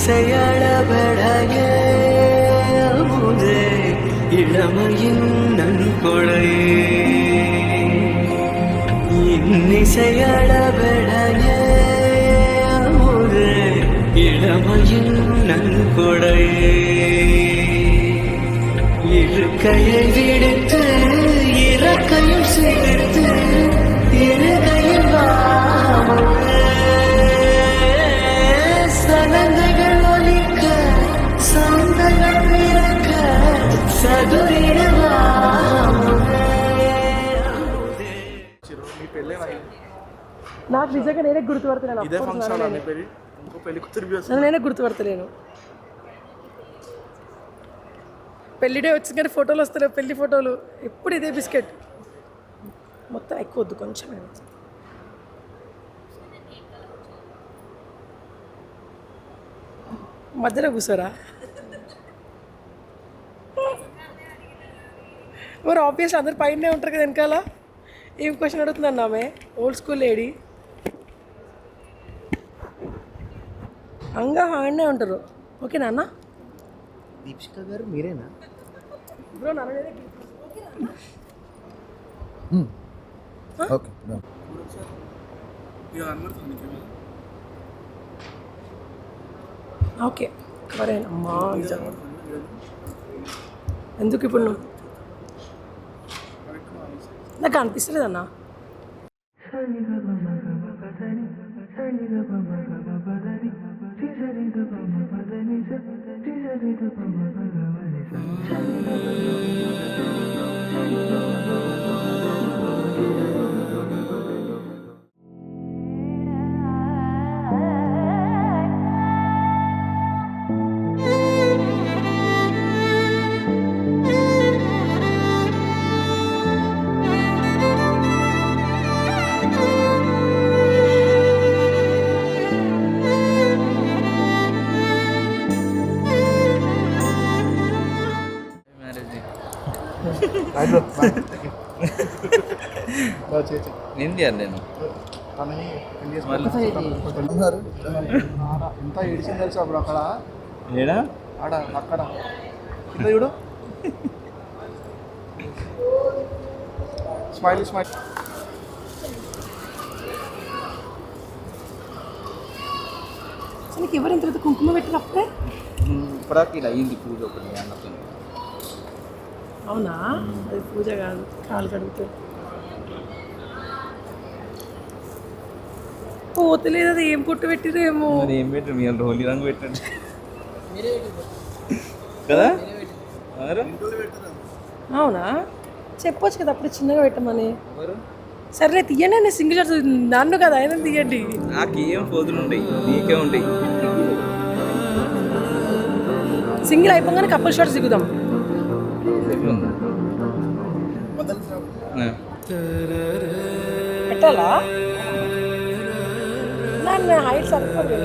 இன்னிசை அளபடையே அமுதே இளமையின் நன்கொடையே இன்னிசை அளபடையே அமுதே இளமையின் நன்கொடையே இருக்கையை விடுத்து இறக்கையும் சேர்த்து இருகையில் சலங்கைகள் ஒலிக்க சந்தைகள் பிறக்க சதுரிடுவா నాకు నిజంగా నేనే గుర్తుపడతలేను నేనే గుర్తుపడతలేను పెళ్లి డే వచ్చింది కానీ ఫోటోలు వస్తలేవు పెళ్లి ఫోటోలు ఎప్పుడు ఇదే బిస్కెట్ మొత్తం ఎక్కువ వద్దు కొంచెం మధ్యలో కూర్చోరా మరి ఆబ్వియస్లీ అందరు పైనే ఉంటారు కదా వెనకాల ఏం క్వశ్చన్ అడుగుతుందండి ఆమె ఓల్డ్ స్కూల్ లేడీ అంగా ఆడనే ఉంటారు ఓకేనా అన్న దీక్షిక గారు మీరేనా బ్రో నాన్న ఓకే ఓకే మరేనా అమ్మా ఎందుకు ఇప్పుడు నువ్వు నాకు అనిపిస్తలేదు అన్న నేను ఎంత ఏడిచింది తెలుసు అప్పుడు అక్కడ ఏడా ఆడ అక్కడ ఇట్లా చూడు స్మైల్ స్మైల్ నీకు ఎవరు ఇంత కుంకుమ పెట్టినప్పుడే ఇప్పటికి ఇలా అయ్యింది పూజ ఒకటి అన్నతో అవునా అది పూజ కాదు కాలు కడుగుతుంది పోతలేదు అది ఏం పుట్టు పెట్టిరేమో మరి ఏం పెట్టారు మీరు హోలీ రంగు పెట్టండి కదా అవునా చెప్పొచ్చు కదా అప్పుడు చిన్నగా పెట్టమని సరే తీయండి నేను సింగిల్ షాట్ నన్ను కదా ఆయన తీయండి నాకేం పోతులు ఉంటాయి నీకే ఉంటాయి సింగిల్ అయిపోగానే కపుల్ షాట్స్ దిగుదాం పెట్టాలా నన్ను హైట్ సరిపోదు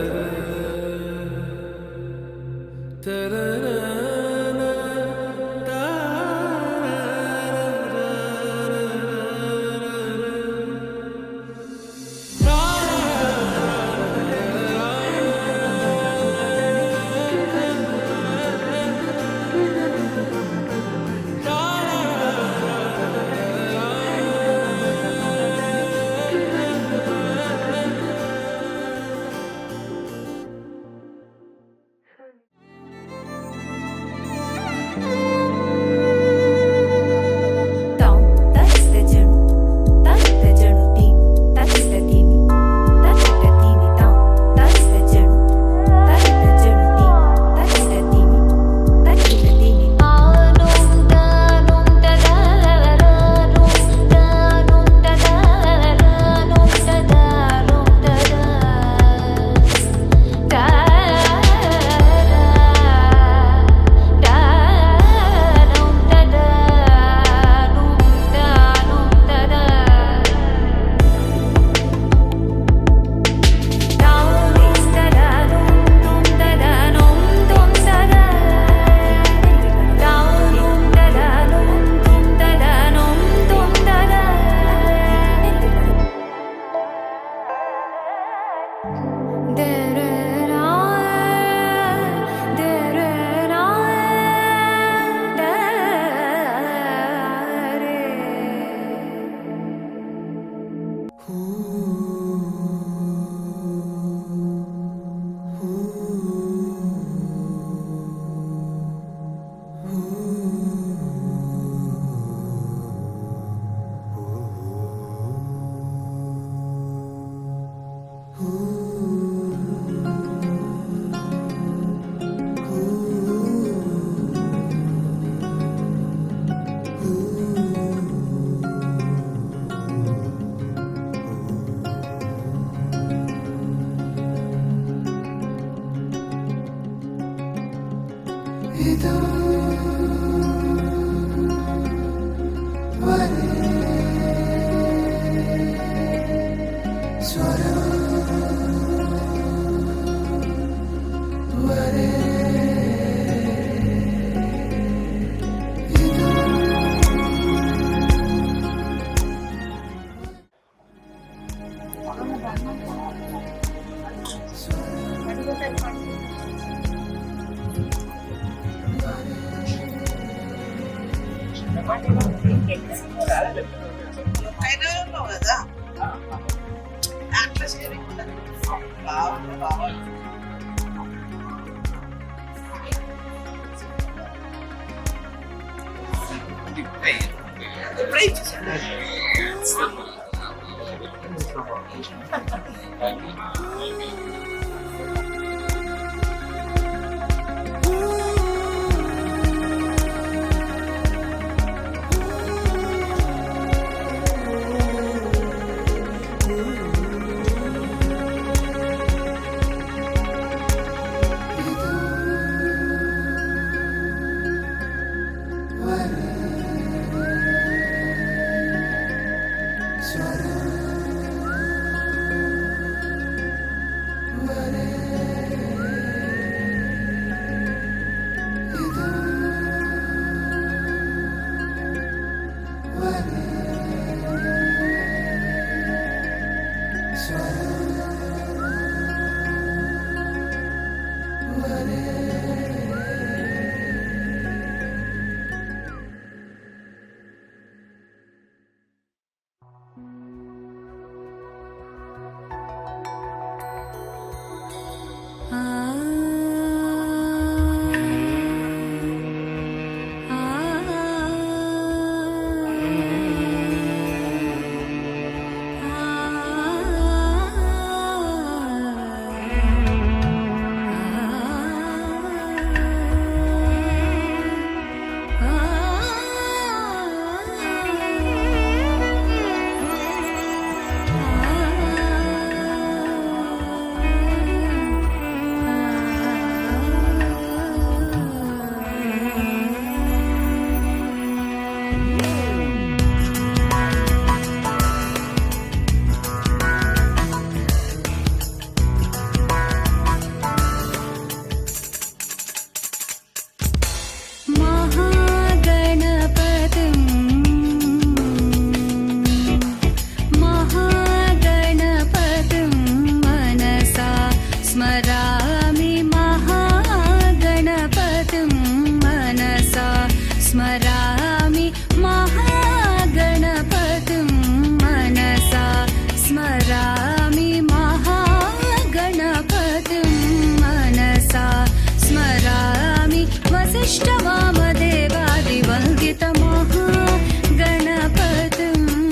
वसिष्ठवामदेवादिवन्दितमहागणपतिम्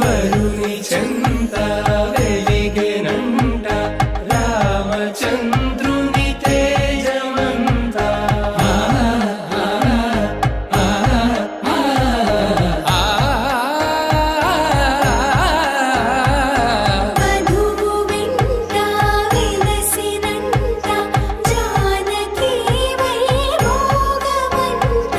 వరుని చెంత వెలిగెనంట రామచంద్రుని తేజమంతా వధువు వెంట విలసినంట జానకి వైభోగమంట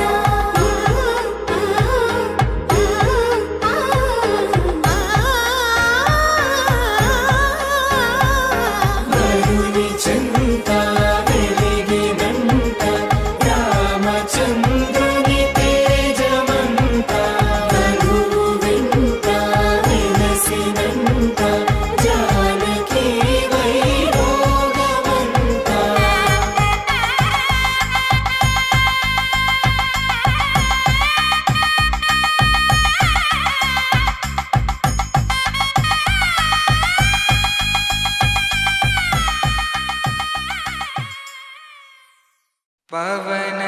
వరుని చెంత వెలిగెనంట రామచంద్రుని తేజమంతా వధువు వెంట విలసినంట జానకి వైభోగమంట పవన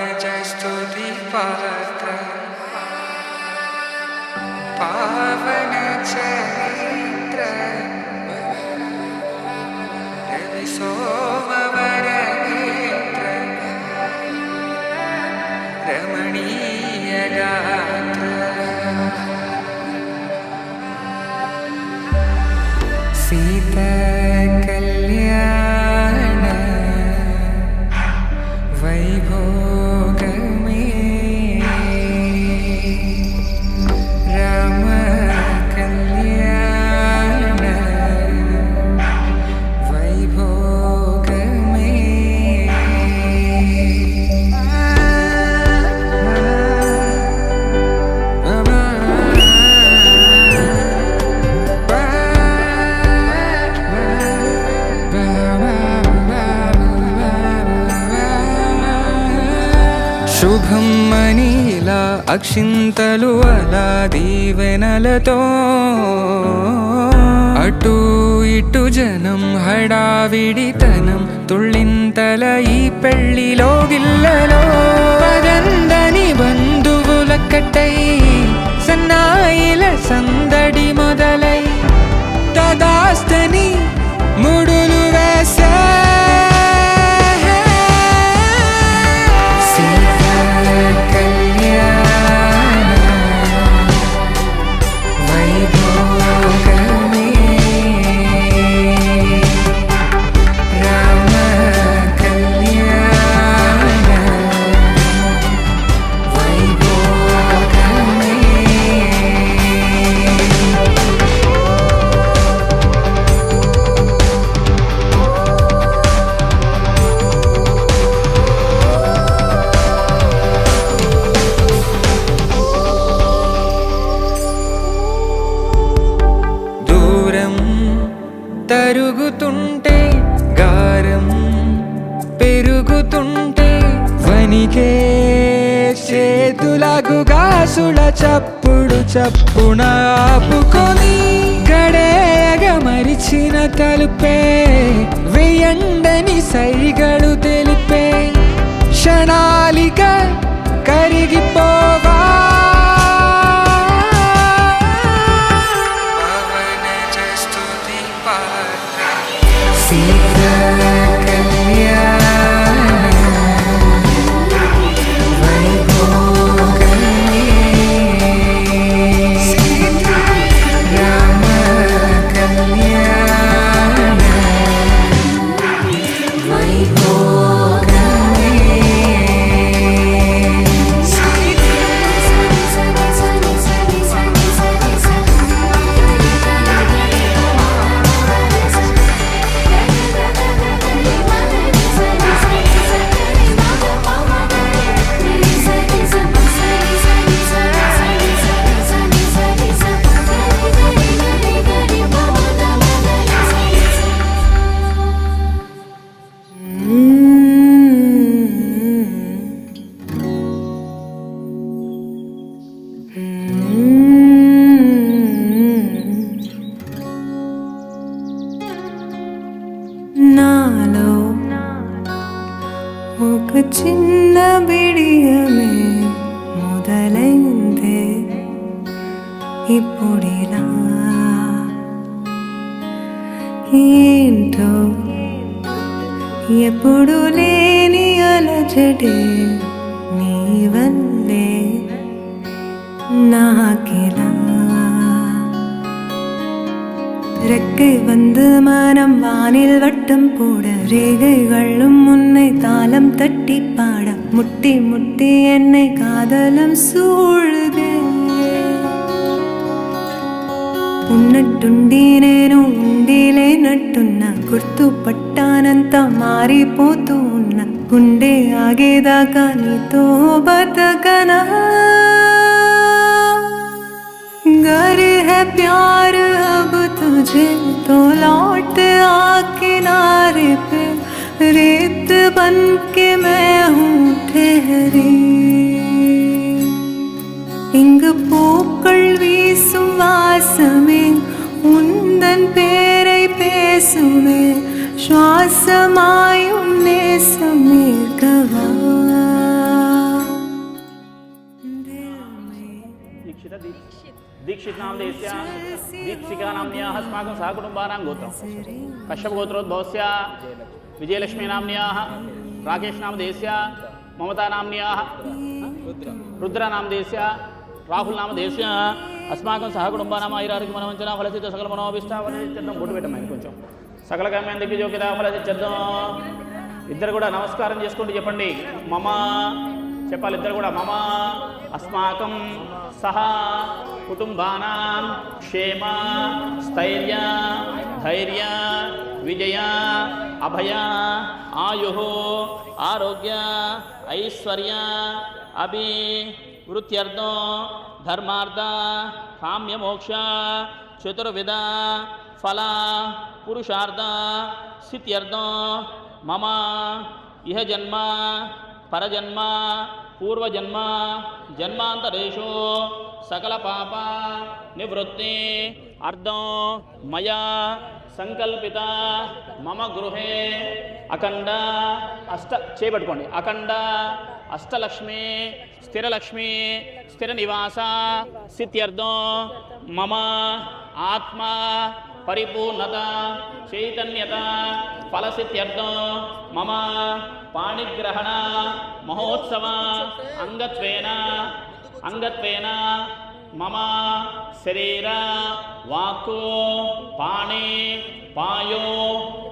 స్తుతి పాత్ర పావన చరిత్ర రవి సోమవర నేత్ర రమణీయ గాత్ర సీత కళ్యాణ వైభోగమే రామ కళ్యాణ వైభోగమే శుభం మనీలా అక్షింతలు అలా దీవెనలతో అటు ఇటు జనం హడావిడితనం తుళ్ళింతల ఈ పెళ్లిలో గిల్లలో పదందని బంధువుల కట్టై సన్నాయిల సందడి మొదలై తదాస్తని ముడులు వేసే తరుగుతుంటే గారం పెరుగుతుంటే వనికే చేతులగుగాసుల చప్పుడు చప్పున ఆపుకొని గడేగ మరిచిన తలుపే వేయండని సైగడు తెలిపే క్షణాలిక కరిగిపోవా ఒక చిన్న బిడియమే మొదలైందే ఇప్పుడిలా ఏంటో ఎప్పుడు లేని అలజడే నీ వల్లే నాకిలా ரெக்கை வந்து மனம் வானில் வட்டம் போட ரேகைகளும் முன்னை தாளம் தட்டி பாட முட்டி முட்டி என்னை காதலம் சூழுதே ఉన్నట్టుండి నేను ఉండిలే నట్టున్నా గుర్తుపట్టానంత మారిపోతూ ఉన్నా గుండె ఆగేదాకా నీతో బతకనా गर है प्यार अब तुझे तो लौट आ किनारे पे रेत बन के मैं हूँ ठहरी இங்கு பூக்கள் வீசும் வாசமே உந்தன் பேரை பேசுவே சுவாசமாய் உன் நேசமே கவா दीक्षित नाम देस्य दीक्षिका नाम्न्याः अस्माकं सहकुटुम्बानां गोत्रं कश्यपगोत्रोद्भवस्य विजयलक्ष्मी नाम्न्याः राकेश नाम देस्य ममता नाम्न्याः रुद्र नाम देस्य राहुल नाम देस्य अस्माकं सहकुटुम्बानां आयुरारोग्य मनोवञ्चना फलसिद्ध सकल मनोभीष्टावनित्यर्थं బొట్టు పెట్టమని కొంచెం సకల కర్మేంద్రియ దిగ్విజయోగ్యత ఫలసిద్ధ్యర్థం ఇద్దరు కూడా నమస్కారం చేసుకుంటూ చెప్పండి మమ చెప్పాలి ఇద్దరు కూడా మమ అస్మాకం సహ కుటుంబానాం క్షేమ స్థైర్య ధైర్య విజయ అభయ ఆయు ఆరోగ్య ఐశ్వర్య అభివృద్ధ్యర్థం ధర్మార్థ కామ్యమోక్ష చతుర్విధ ఫల పురుషార్థ సిద్ధ్యర్థం మమ ఇహ జన్మ పరజన్మ పూర్వజన్మ జన్మాంతరేషు సకల పాప నివృత్తి అర్థం మయా సంకల్పిత మమ గృహే అఖండ చేపట్టుకోండి అఖండ అష్టలక్ష్మి స్థిరలక్ష్మి స్థిర నివాస సిద్ధ్యర్థం మమ ఆత్మ పరిపూర్ణత చైతన్యత ఫలసిద్ధ్యర్థం మమ పాణిగ్రహణ మహోత్సవ అంగత్వేన మమ శరీర వాక్కు పాణి పాయో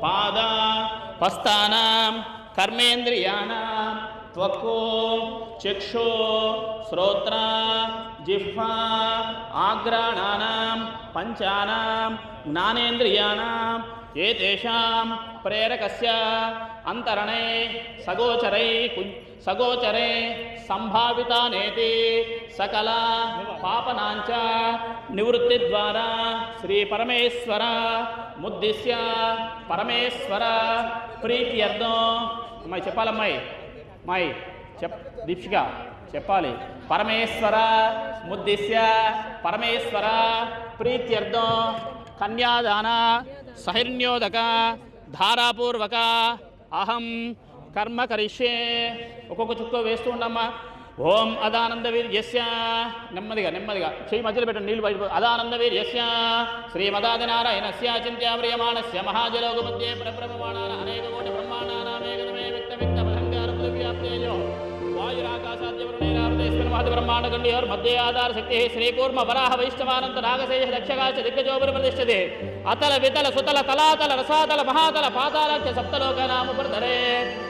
పాద హస్తానాం కర్మేంద్రియాణాం త్వక్కు చక్షు శ్రోత్ర జిహ్వా ఆగ్రాణానాం పంచానాం జ్ఞానేంద్రియాణాం ఏతేషాం ప్రేరకస్య అంతరణే సగోచరే సంభావితానేతి సకల పాపనాంచ నివృత్తి ద్వారా శ్రీ పరమేశ్వర ముద్దిశ్య పరమేశ్వర ప్రీత్యర్థం అమ్మాయి చెప్పాలమ్మాయి అమ్మాయి దీక్షిక చెప్పాలి పరమేశ్వర ముద్దిశ్య పరమేశ్వర ప్రీత్యర్థం కన్యాదాన సహిర్ణ్యోదక ధారాపూర్వక అహం కర్మ కరిష్యే ఒక్కొక్క చుక్క వేస్తూ ఉండమ్మా ఓం అదానంద వీర్యస్య నెమ్మదిగా చెయ్యి మధ్యలో పెట్టండి నీళ్ళు బయట అదానంద వీర్యస్య శ్రీమదాది నారాయణస్య చింత్యాప్రియమాణస్య మహాజలోక మధ్యే ప్రప్రమాణాన అనేక కోటి బ్రహ్మాండానామేకమే వ్యక్త భంగార పృథివ్యాప్తేజో वायुराकाशाद्यवरुणैरावतेस्मिन् महति ब्रह्माण्डगण्डयोर्मध्ये आधारशक्तिः श्रीकूर्म वराह वैष्णवानन्त नागशेष दक्षकाच दिग्गजोपरि प्रतिष्ठते अतल वितल सुतल तलातल रसातल महातल पातालाख्य सप्तलोकानामुपरिधरे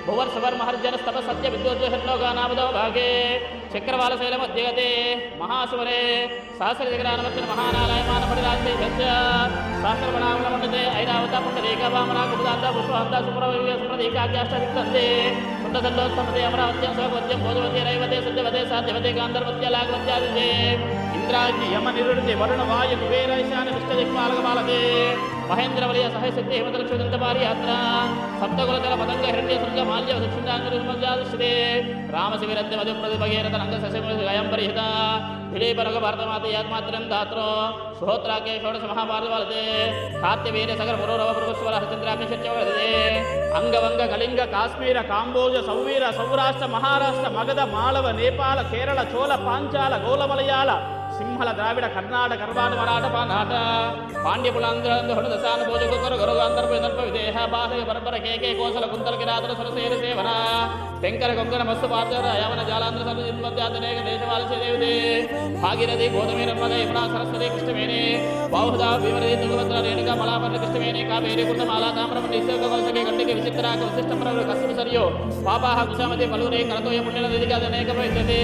भुवर्षवर्महर्जनस्तप सत्य विद्योद्वषट्लोकानामदो भागे चक्रवालशैलमध्यगते महासुवरे सहस्रजगरानवर्तन महानारायमानपरिराज्यस्य सहस्रवणामलमण्डते ऐरावता पुण्डरीकवामना कुमुदान्ता पुष्पहन्ता सुप्रदीकाख्याष्टदिक्सन्ते सुन्दसल्लोत्समते अमरावत्यां सहवत्यां भोजवते रैवते सत्यवते साध्यवते गान्धर्वत्या लाघवत्यादिते इंद्राजी यम निरुद्धि वरुण वायु कुबेर ईशान विष्टदिक्पालकपालके महेन्द्रवलय सहशक्ति हेमदलक्ष्मीदन्तपारि यात्रा सप्तकुलतल पतंग हिरण्य सृंग माल्य दक्षिणाङ्गुरुमज्जादिश्यते रामशिविरद्य मधुप्रतिभगेरत रङ्गसस्यमयम्बरिहिता दिलीपरघ भारतमातयात्मात्रं धात्रो सुहोत्राके षोडश महाभारतवलते खात्यवीर्य सकल पुरोरव पुरुस्वर हरिचन्द्राग्निशच्यवलते अंगवंग कलिंग काश्मीर काम्बोज सौवीर सौराष्ट्र महाराष्ट्र मगध मालव नेपाल केरल चोल पांचाल गौल मलयाल సింహల ద్రావిడ కర్ణాటక కర్వాణ మరాఠ పానాట పాండ్యపులాంధ్ర దశాన భోజకు గరుగు అంతర్ప విదేహ బాధ పరపర కేకే కోసల కుంతల కిరాతల సురసేన సేవన టెంకర కొంకణ మస్తు పార్జర యవన జాలాంధ్ర సర్వజిన్మధ్యాతనేక దేశవాలస్య దేవతే భాగీరథి గోదమే నర్మద యమునా సరస్వతి కృష్ణవేణి బాహుదా భీమరథి తుంగభద్ర రేణుక మలాపర్ణ కృష్ణవేణి కావేరి కృతమాలా తామ్రమణి ఇసుక కౌశకి గండిక విచిత్రాక వశిష్ట ప్రవర కస్తూరి సరియో పాపాహ కుశామతి పలురే కరతోయ పుణ్యన దిదికాదనేక ప్రవిశతి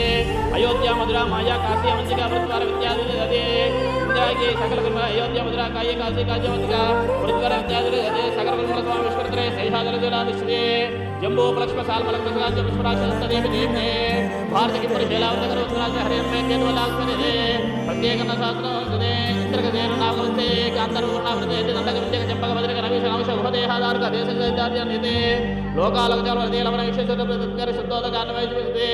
అయోధ్య మధుర మాయా కాశీ అవంతిక వృత్వర విద్యాది దదే ఇంద్రాకి సకల కర్మ అయోధ్య మధుర కాయ కాశీ కాజ్యవంతిక వృత్వర విద్యాది దదే సకల కర్మ స్వామి విష్కృతరే శేషాదల జలాదిశ్రీ జంబో ప్లక్ష్మ సాల్మల కృష్ణరాజ పుష్పరాజదేవి దేవి భారతకి పురుషేలావత కరోత్రాజ హరిమే కేవలాస్మదే ప్రత్యేకన శాస్త్రదే ఇంద్రగదేన నాగవంతే కాంతరూర్ణావృతే దండక విద్యక చంపక భద్రక నవీష నవశ ఉపదేహాదారక దేశ సైతార్యనితే లోకాలకు చలవదే లవణ విశేషత ప్రతికర శుద్ధోదకాన్వైతే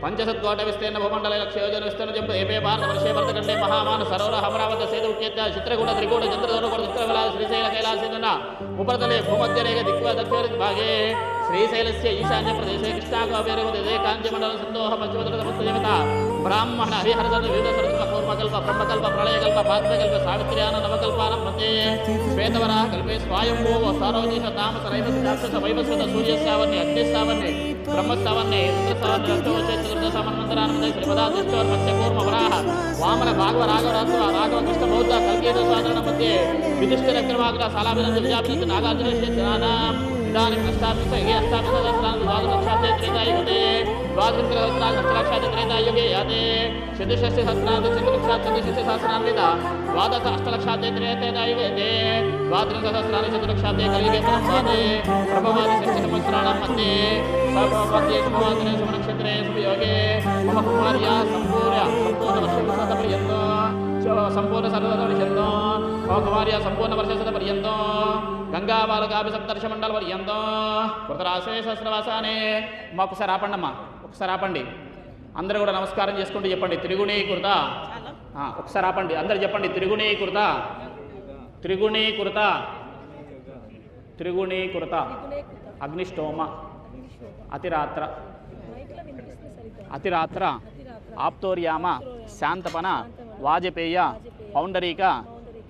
పంచసత్కోట విస్తీర్ణ భూమండల లక్ష్యోజన విస్తీర్ణ జంబ ఏపే భారత వర్షే భరతఖండే మహామాన సరోవర అమరావతి సేతు ఉక్యత్య చిత్రకూట త్రికూట చంద్రదోనకూట చిత్రకళా శ్రీశైల కైలాసేన ఉపరితలే భూమధ్యరేఖ దిక్వ దక్షిణ భాగే శ్రీశైలస్య ఈశాన్య ప్రదేశే కృష్ణాగోపేరే కాంచమండల సందోహ పంచమదల సమస్తదేవత బ్రాహ్మణ హరిహరదన వివిధ సరస్వ కూర్మకల్ప బ్రహ్మకల్ప ప్రళయకల్ప పాత్రకల్ప సావిత్ర్యాన నవకల్పానం మధ్యే శ్వేతవరా కల్పే స్వాయంభో సారోజీష తామస రైవస జాక్షస వైవస్వత సూర్యస్సావన్య అగ్నిస్సావన్య బ్రహ్మస్సావన్య ఇంద్రస్సావన్య అష్టవచే చతుర్దశ మన్వంతరానంద శ్రీపదా దుష్టోర్ మత్స్య కూర్మ వరాహ వామన భాగవ రాఘవ రాఘవ కృష్ణ బౌద్ధ కల్కీత స్వాదన మధ్యే విధిష్ఠిర క్రమాగ్ర సాలాభినంద విజయాభినంద నాగార్జున శ్రీనానాం ఇదాनीं नष्टाभिषे अष्टाभिसहस्राणि द्वादशलक्षाब्दे त्रेतायुगे द्वादशसहस्राणि दशलक्षाब्दे त्रेतायुगे याते चतुष्षष्टिसहस्राणि चतुर्लक्षाब्दे द्वादश अष्टलक्षाब्दे त्रेतायुगे द्वात्रिंशत्सहस्राणि चतुर्लक्षाब्दे कलियुगे परमादे प्रभवादि षष्टिसहस्राणां मध्ये सर्वमध्ये शुभवासरे शुभनक्षत्रे शुभयोगे मम कुमार्या संपूर्ण सर्वपर्यन्तो मम कुमार्या संपूर्ण वर्षशतपर्यन्तो గంగాబాలకాభి సప్తర్ష మండల పర్యంతం కృతరాశే సహస్రవాసానే మా ఒకసారి ఆపండమ్మా ఒకసారి ఆపండి అందరూ కూడా నమస్కారం చేసుకుంటూ చెప్పండి త్రిగుణీకృత ఒకసారి ఆపండి అందరు చెప్పండి త్రిగుణీకృత త్రిగుణీకృత త్రిగుణీకృత అగ్నిష్టోమ అతిరాత్ర అతిరాత్ర ఆప్తోర్యామ శాంతపన వాజపేయ పౌండరీక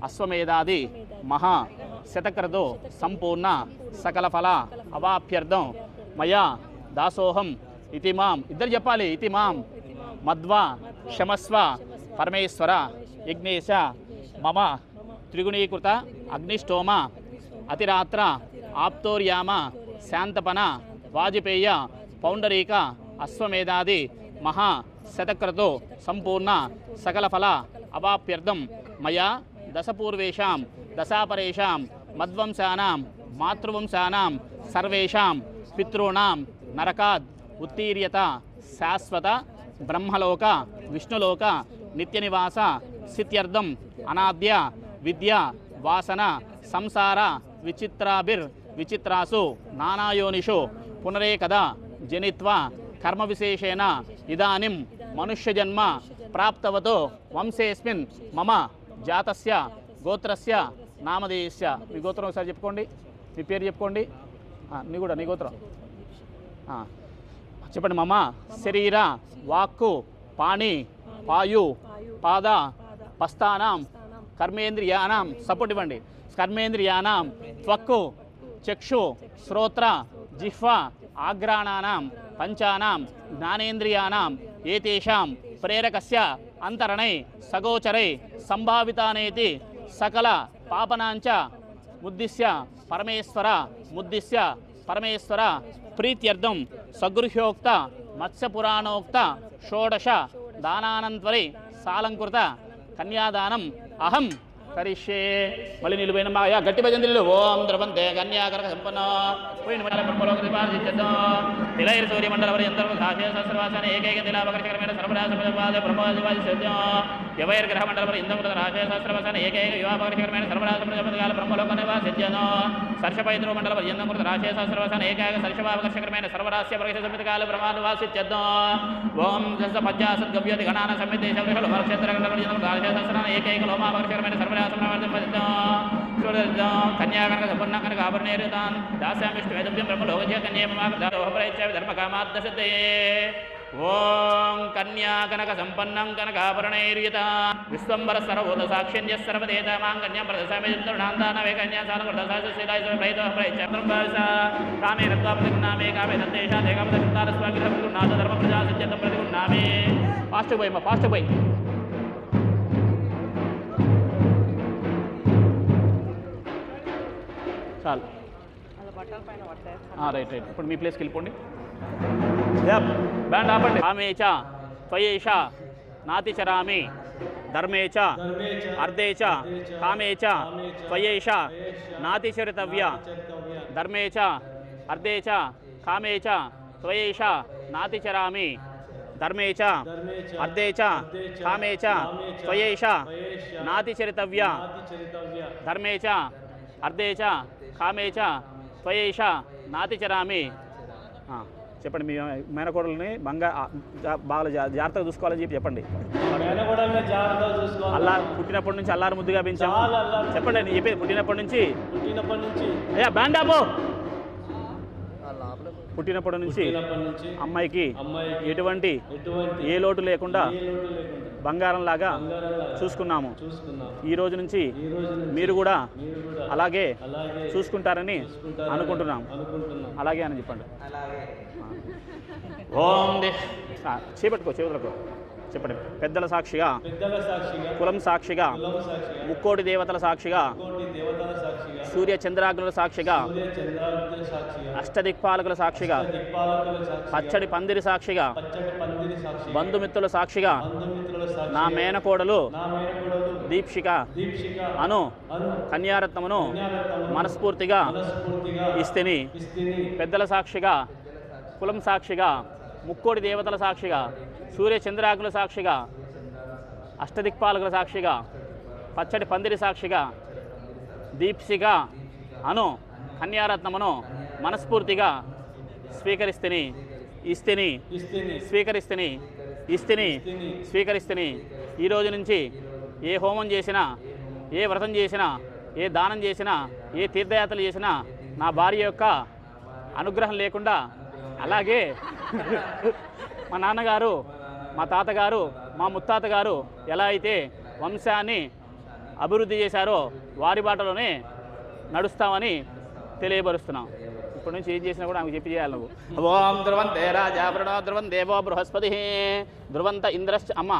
అశ్వమేధాది మహా శతక్రతో సంపూర్ణ సకల ఫల అవాప్యర్థం మయా దాసోహం ఇతి మాం ఇద్దరు చెప్పాలి ఇతి మాం మధ్వా క్షమస్వ పరమేశ్వర యజ్ఞేశ మమ త్రిగుణీకృత అగ్నిష్టోమ అతిరాత్ర ఆప్తోర్యామ శాంతపన వాజపేయ పౌండరీక అశ్వమేధాది మహా శతక్రతో సంపూర్ణ సకల ఫల అవాప్యర్థం మయా దశపూర్వేషాం దశాపరేషాం మద్వంశానాం మాతృవంశానాం సర్వేషాం పితॄణాం నరకాద్ ఉత్తీర్యత శాశ్వత బ్రహ్మలోక విష్ణులోక నిత్యనివాస సిత్యర్థం అనాద్య విద్య వాసన సంసార విచిత్రాసు నానాయోనిషు పునరేకదా జనిత్వా కర్మ విశేషేణ ఇదానిం మనుష్యజన్మ ప్రాప్తవతో వంశేస్మిన్ మమ జాతస్య గోత్రస్య నామధేయస్య మీ గోత్రం ఒకసారి చెప్పుకోండి మీ పేరు చెప్పుకోండి నీ గోత్రం చెప్పండి మమ శరీర వాక్కు పాణి పాయు పాద పస్తానాం కర్మేంద్రియానాం సపోర్ట్ ఇవ్వండి కర్మేంద్రియానాం త్వక్కు చక్షు శ్రోత్ర జిహ్వ ఆగ్రాణానాం పంచానాం జ్ఞానేంద్రియానాం ఏతేషాం ప్రేరకస్య అంతరణై సగోచరై సంభావితానేతి సకల పాపనాంచ ముద్దిశ్య పరమేశ్వర ప్రీత్యర్థం సగృహ్యోక్త మత్స్యపురాణోక్త షోడశ దానానంతరి సాలంకృత కన్యాదానం అహం కరిష్యే. మళ్ళీ నిలువైన మాయా గట్టి భజంతులు ఓం ద్రవంతే కన్యాకర సంపన్న పోయిన తిలైర్ సూర్యమండల పర్యంతం సాశే సహస్రవాసాన్ని ఏకైక తిలాపకర్షకరమైన సర్వరాజ బ్రహ్మవాది సత్యం యవైర్ గ్రహ మండల పర్యంతం రాశే సహస్రవాసాన్ని ఏకైక యువాపకర్షకరమైన సర్వరాజ ప్రజాపతికాల బ్రహ్మలోక నివాసిత్యను సర్షపైద్రు మండల పర్యంతం కృత రాశే సహస్రవాసాన్ని ఏకైక సర్షవాపకర్షకరమైన సర్వరాశ్య ప్రవేశ సమితికాల బ్రహ్మానివాసిత్యను ఓం దశ పంచాశత్ గవ్యోతి గణాన సమితి శబ్దలు వర్షేంద్ర రాశే సహస్రాన్ని ఏకైక లోమాపకర్షకరమైన సర్వరాజ కన్యాకనక సంపన్న కనక ఆభరణేరుతాన్ దాస్యామి విష్ణువేదభ్యం బ్రహ్మలోకజ కన్యేమమాగ ధర్మకామాద్దశతే ఓం కన్యా కనక సంపన్నం కనకాభరణైర్యుత విశ్వంబర సర్వభూత సాక్షిణ్య సర్వదేత మాంగన్యం ప్రదశమిత్రుణాంతానవే కన్యా సానుకృతసాశశీలాయ కామే రత్వా ప్రతిగుణామే కామే దంతేషా దేకామదశుద్ధారస్వాగ్రహ ప్రతిగుణాత ధర్మ ప్రజా సిద్ధ్యతం ప్రతిగుణామే. ఫాస్ట్ పోయి మా ఫాస్ట్ పోయి. చాలు రైట్ రైట్. ఇప్పుడు మీ ప్లేస్కి వెళ్ళిపోండి. బ్యాండ్ ఆపండి. కామేచ త్వయేష నాతిచరామి ధర్మేచ అర్ధేచ కామేచ త్వయేష నాతిచరితవ్య ధర్మేచ అర్ధేచ కామేచ త్వయేష నాతిచరామి ధర్మేచ అర్ధేచ కామేచ త్వయేష నాతిచరితవ్య ధర్మేచ అర్ధేచ కామేచ త్వయేష నాతిచరామి. చెప్పండి. మీ మేనకోడల్ని బాగా జాగ్రత్తగా చూసుకోవాలని చెప్పండి. అల్లారు పుట్టినప్పటి నుంచి అల్లారు ముద్దుగా పెంచాము. చెప్పండి. నేను చెప్పేది పుట్టినప్పటి నుంచి అయ్యా బ్యాండ్ ఆపో. పుట్టినప్పటి నుంచి అమ్మాయికి ఎటువంటి ఏ లోటు లేకుండా బంగారం లాగా చూసుకున్నాము. ఈ రోజు నుంచి మీరు కూడా అలాగే చూసుకుంటారని అనుకుంటున్నాం. అలాగే అని చెప్పండి. ఓం చేపట్టుకో చేతులకు చెప్పండి. పెద్దల సాక్షిగా కులం సాక్షిగా ముక్కోటి దేవతల సాక్షిగా సూర్య చంద్రాగ్నుల సాక్షిగా అష్టదిక్పాలకుల సాక్షిగా పచ్చడి పందిరి సాక్షిగా బంధుమిత్రుల సాక్షిగా నా మేనకోడలు దీప్షిక అను కన్యారత్నమును మనస్ఫూర్తిగా ఇస్తిని. పెద్దల సాక్షిగా కులం సాక్షిగా ముక్కోటి దేవతల సాక్షిగా సూర్య చంద్రాకుల సాక్షిగా అష్టదిక్పాలకుల సాక్షిగా పచ్చడి పందిరి సాక్షిగా దీప్షిక అను కన్యారత్నమును మనస్ఫూర్తిగా స్వీకరిస్తుని ఇస్తిని స్వీకరిస్తుని ఇస్తిని స్వీకరిస్తుని. ఈరోజు నుంచి ఏ హోమం చేసినా ఏ వ్రతం చేసినా ఏ దానం చేసినా ఏ తీర్థయాత్రలు చేసినా నా భార్య యొక్క అనుగ్రహం లేకుండా, అలాగే మా నాన్నగారు మా తాతగారు మా ముత్తాత గారు ఎలా అయితే వంశాన్ని అభివృద్ధి చేశారో వారి బాటలోనే నడుస్తామని తెలియపరుస్తున్నాం. ఇప్పటి నుంచి ఏం చేసినా కూడా ఆమెకు చెప్పి చేయాలి నువ్వు. ఓం ధ్రువంతే రాజా ప్రణో ధ్రువం దేవో బృహస్పతి ధ్రువంత ఇంద్రశ్చ. అమ్మ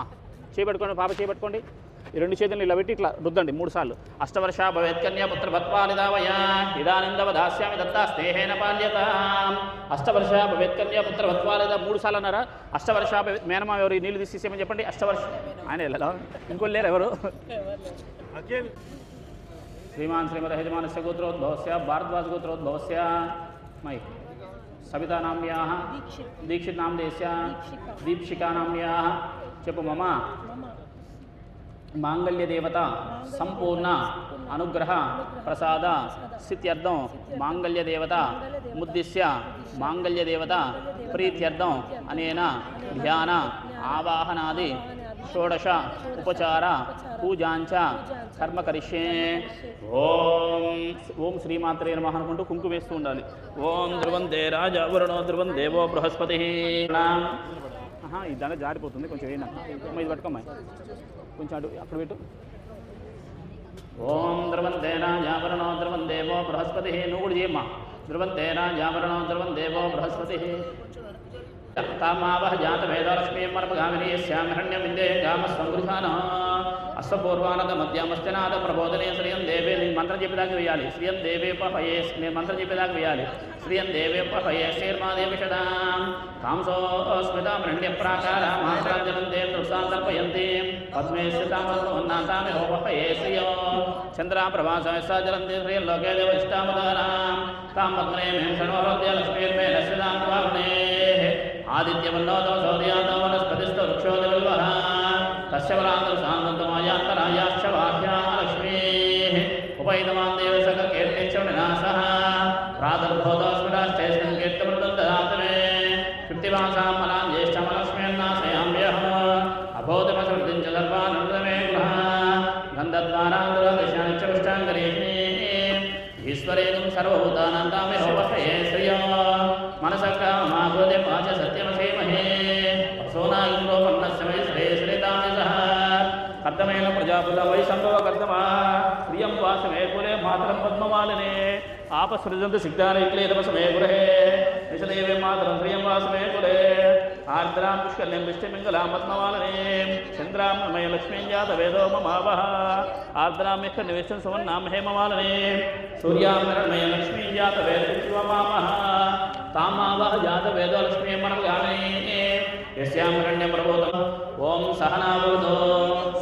చేపెట్టుకోండి, పాప చేపెట్టుకోండి. ఈ రెండు చేతులను ఇలా పెట్టి ఇట్లా రుద్దండి 3 సార్లు. అష్టవర్ష భవేత్ కన్యా పుత్ర భత్వాలిదావయ ఇదానిందవ దాస్యామి దత్తా స్నేహేన పాల్యత. అష్టవర్ష భవేత్ కన్యా పుత్ర భత్వాలిద 3 సార్లు అన్నారా? అష్టవర్ష భవేత్. మేనమా ఎవరు నీళ్ళు తీసేసేమని చెప్పండి. అష్టవర్ష ఆయన వెళ్ళాలా? ఇంకోళ్ళు లేరు ఎవరు? శ్రీమాన్ శ్రీమత యజమానస్య గోత్రోద్భవస్య భారద్వాజ గోత్రోద్భవస్య మై సవితా నామ్యాః దీక్షిత్ నామదేస్య దీప్షికా నామ్యాః. చెప్పు మమ మాంగళ్య దేవత సంపూర్ణ అనుగ్రహ ప్రసాద స్థిత్యర్థం మాంగళ్య దేవత ముద్దిశ్య మాంగళ్య దేవత ప్రీత్యర్థం అనేన ధ్యాన ఆవాహనాది షోడశ ఉపచార పూజాంచ కర్మ కరిష్యే. ఓం శ్రీమాత్రే నమః అనుకుంటూ కుంకుమ వేస్తూ ఉండాలి. ఓం ధ్రువంతే రాజా వరుణో ధ్రువం దేవో బృహస్పతి. ఈ దాంట్లో జారిపోతుంది కొంచెం. ఏనా ఇది పట్టుకోమ్మాయి కొంచెం అటు అక్కడ పెట్టు. ఓం ధ్రువంతే రాజా వరుణో ధ్రువం దేవో బృహస్పతి. నువ్వు కూడా చేయమ్మా. ధ్రువంతే రాజా వరుణో ధ్రువం దేవో బృహస్పతి. తామావహ జాత వేదలక్ష్మీ మర్మగామిని శ్యామరణ్యమిందే గామస్సంగృహాన అశ్వపూర్వానద మధ్యామశ్చనాద ప్రబోధనే శ్రియం దేవే. నేను మంత్రం చెప్పేదాకా వేయాలి. శ్రియం దేవే పహయే. నేను మంత్రం చెప్పేదాకా వేయాలి. శ్రియం దేవే పహయే శ్రీర్మాదేవిషదాం కాంసోస్మితామరణ్య ప్రాకారా మాత్రాంజలంతే దృశాంతర్పయంతి పద్మే స్థితామన్నాతామి హోపహయే శ్రియో చంద్రా ప్రభాసమిస్సాజలంతే శ్రీలోకే దేవయిష్టామదానాం తాం పద్మే మేం షణోరోద్య లక్ష్మీర్మే నశ్యదాం వారుణే ఆదిత్యవన్నోదో సౌర్యాదో వనస్పతిస్థో వృక్షోది విల్వః తస్య వరాంతరసాంతంతమాయాంతరాయాశ్చ వాహ్యా లక్ష్మీః ఉపైతమాన్ దేవసక కీర్తిశ్చ వినాశః ప్రాదుర్భూతోస్మిరాశ్చైస్మిన్ కీర్తిమృతం దదాతు మే కృత్తివాసాం మలాం జ్యేష్ఠమలక్ష్మీర్నాశయామ్యహం అభూతిమసృతిం చ సర్వానుమృతమే గృహ గంధద్వారాంతరదిశాని చ పుష్టాంగరీష్ణి ఈశ్వరేదం సర్వభూతానందామి హోపహయే శ్రియో మనసకామాభూతి వాచ సత్యమసేమహే సోనాయింద్రో పన్నస్య వై శ్రే శ్రేతామి సహ కర్తమైన ప్రజాపత వై సంభవ కర్తమా ప్రియం వాసమే కులే మాతరం పద్మమాలినే ఆపసృజంతు సిగ్ధానైక్లే తపసమే గృహే నిశదేవే మాతరం ప్రియం వాసమే కులే ఆర్ద్రాం పుష్కర్ణీం వృష్టిమింగళాం పద్మమాలినే చంద్రాం నమయ లక్ష్మీం జాత వేదో మమావహ ఆర్ద్రాం యః నివేశం సువర్ణాం హేమమాలినే సూర్యాం నమయ లక్ష్మీం జాత వేదో శివమావహ తామావహ జాత వేదో లక్ష్మీం మనగానే యస్యాం హిరణ్యం ప్రబోధం ఓం సహనావతో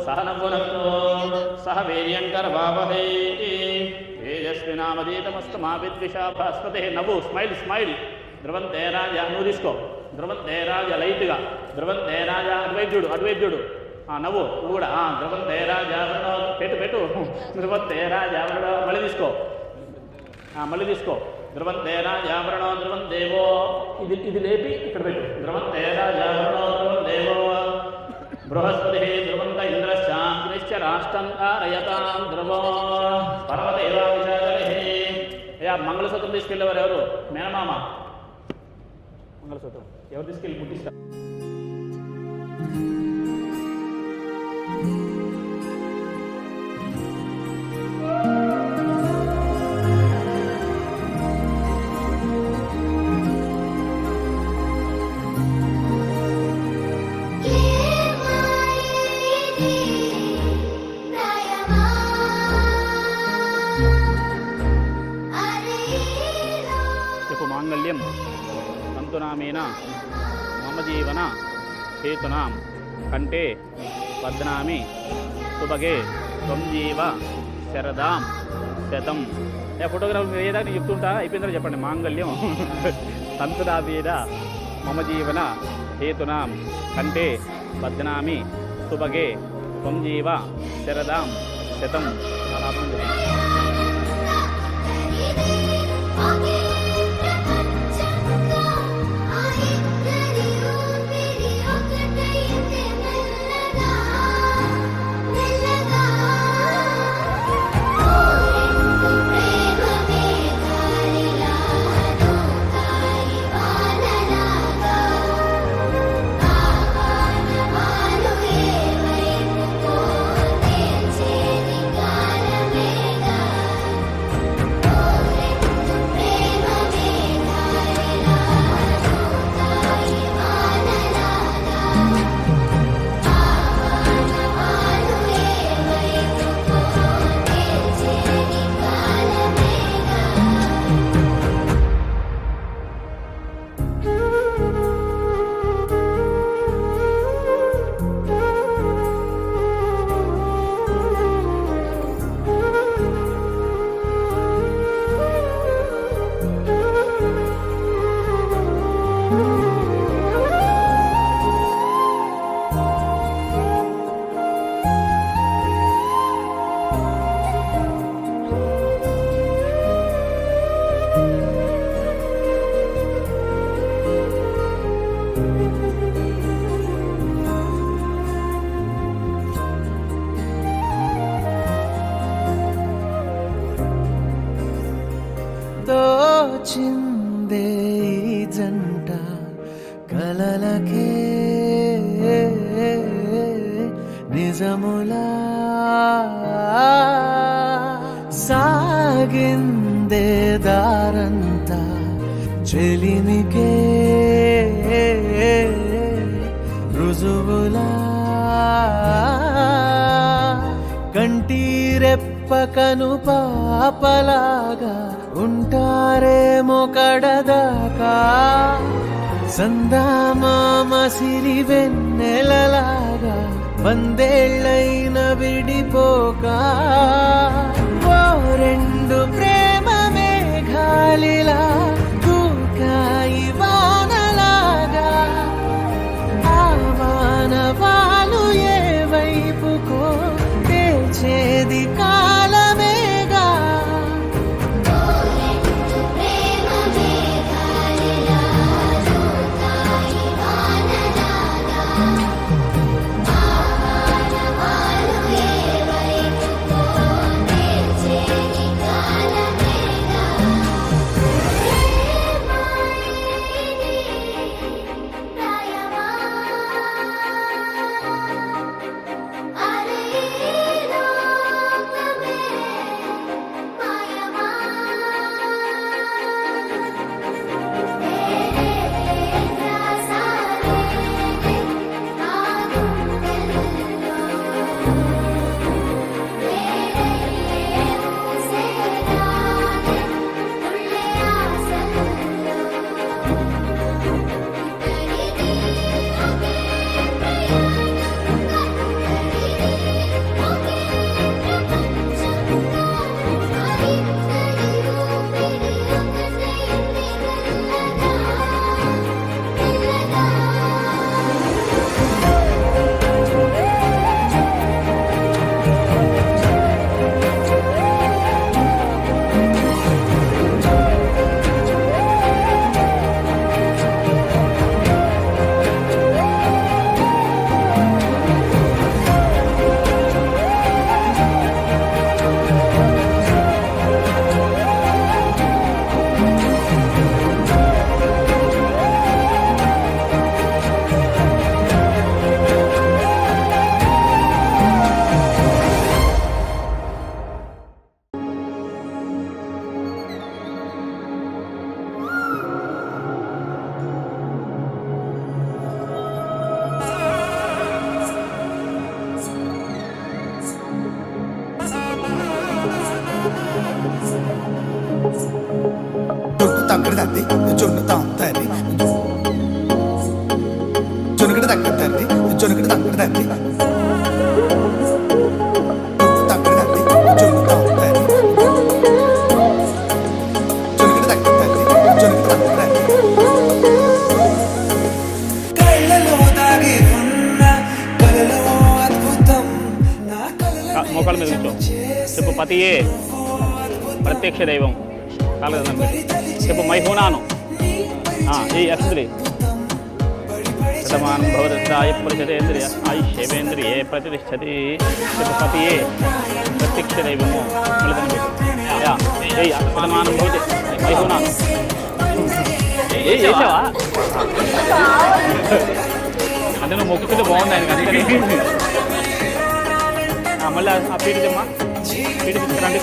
సహనపునక్తో సహ వీర్యంకరవావహై తేజస్వినామదీతమస్తమా విద్విషాభస్పతే నవ్వు స్మైల్ స్మైల్ ధ్రువంతే రాజా నువ్వు తీసుకో ధ్రువంతే రాజా లైట్గా ధ్రువంతే రాజా అటువైద్యుడు నవ్వు నువ్వు కూడా ధ్రువంతే రాజా పెట్టు ధ్రువంతే రాజా మళ్ళీ తీసుకో ధ్రువంతే రాజావరణో ధ్రువం దేవో ఇది లేపి ఇక్కడ పెట్టు ధ్రువంతే రాజావరణో ధ్రువం దేవో బృహస్పతి ధ్రువంత ఇంద్రశ్చాంగ్నిశ్చ రాష్ట్రం తారయతాం ధ్రువో పర్వతేవా విశాఖే అయ్యా మంగళసూత్రం తీసుకెళ్ళేవారు ఎవరు మేనమామ మంగళసూత్రం ఎవరు తీసుకెళ్ళి పుట్టిస్తారు మాంగళ్యం తంతునామేన మమ జీవన హేతునాం కంటే బధ్నామి సుభగే త్వం జీవ శరదాం శతం ఫోటోగ్రాఫ్ ఏదా నేను చెప్తుంటా అయిపోయిందో చెప్పండి మాంగళ్యం తంతునామేన మమ జీవన హేతునాం కంటే బధ్నామి సుభగే త్వం జీవ శరదాం శతం దోచిందే ఈ జంట కలలకే నిజములా సాగిందే దారంతా చెలిమికే రుజువులా కంటిరెప్పకను పాపలాగా ఉంటారేమో కడదాకా సందామామ సిరి వెన్నెలలాగా వందేళ్ళైన విడిపోక ఓ రెండు ప్రేమ మేఘాలిలా దూకాయి వానలాగా ఆ వానవాలు ఏ వైపుకో తేల్చేది కాలమేగా తగ్గడది జొన్నుతాం తల్లి జొనుకడ తగ్గదండి జొనుకడ తగ్గదండి తగ్గడది జొన్నుతాం తల్లి జొనుకడ తగ్గదండి జొనుకడ తగ్గదండి కళ్ళలో దాగి ఉన్న కలలో అద్భుతం నా కలలో మోకాళ్ళ మీద కూర్చో. చెప్పు పతియే ప్రత్యక్ష దైవం. కాలేదండి చెప్పు మైహూనాను ఈ అక్షులే శతమాన్ భవదాయ పురుషేంద్రియ ఆయుష్యేంద్రియే ప్రతిష్టతి. చెప్పు పతియే ప్రత్యక్ష దైవము. శతమానం భవతి మైహూనాను. చేసావా అంటే నువ్వు మొక్కుతుంటే బాగుంది ఆయనకి అందుకని. మళ్ళీ ఆ పీటి తెమ్మా, పీటి తీసుకురండి.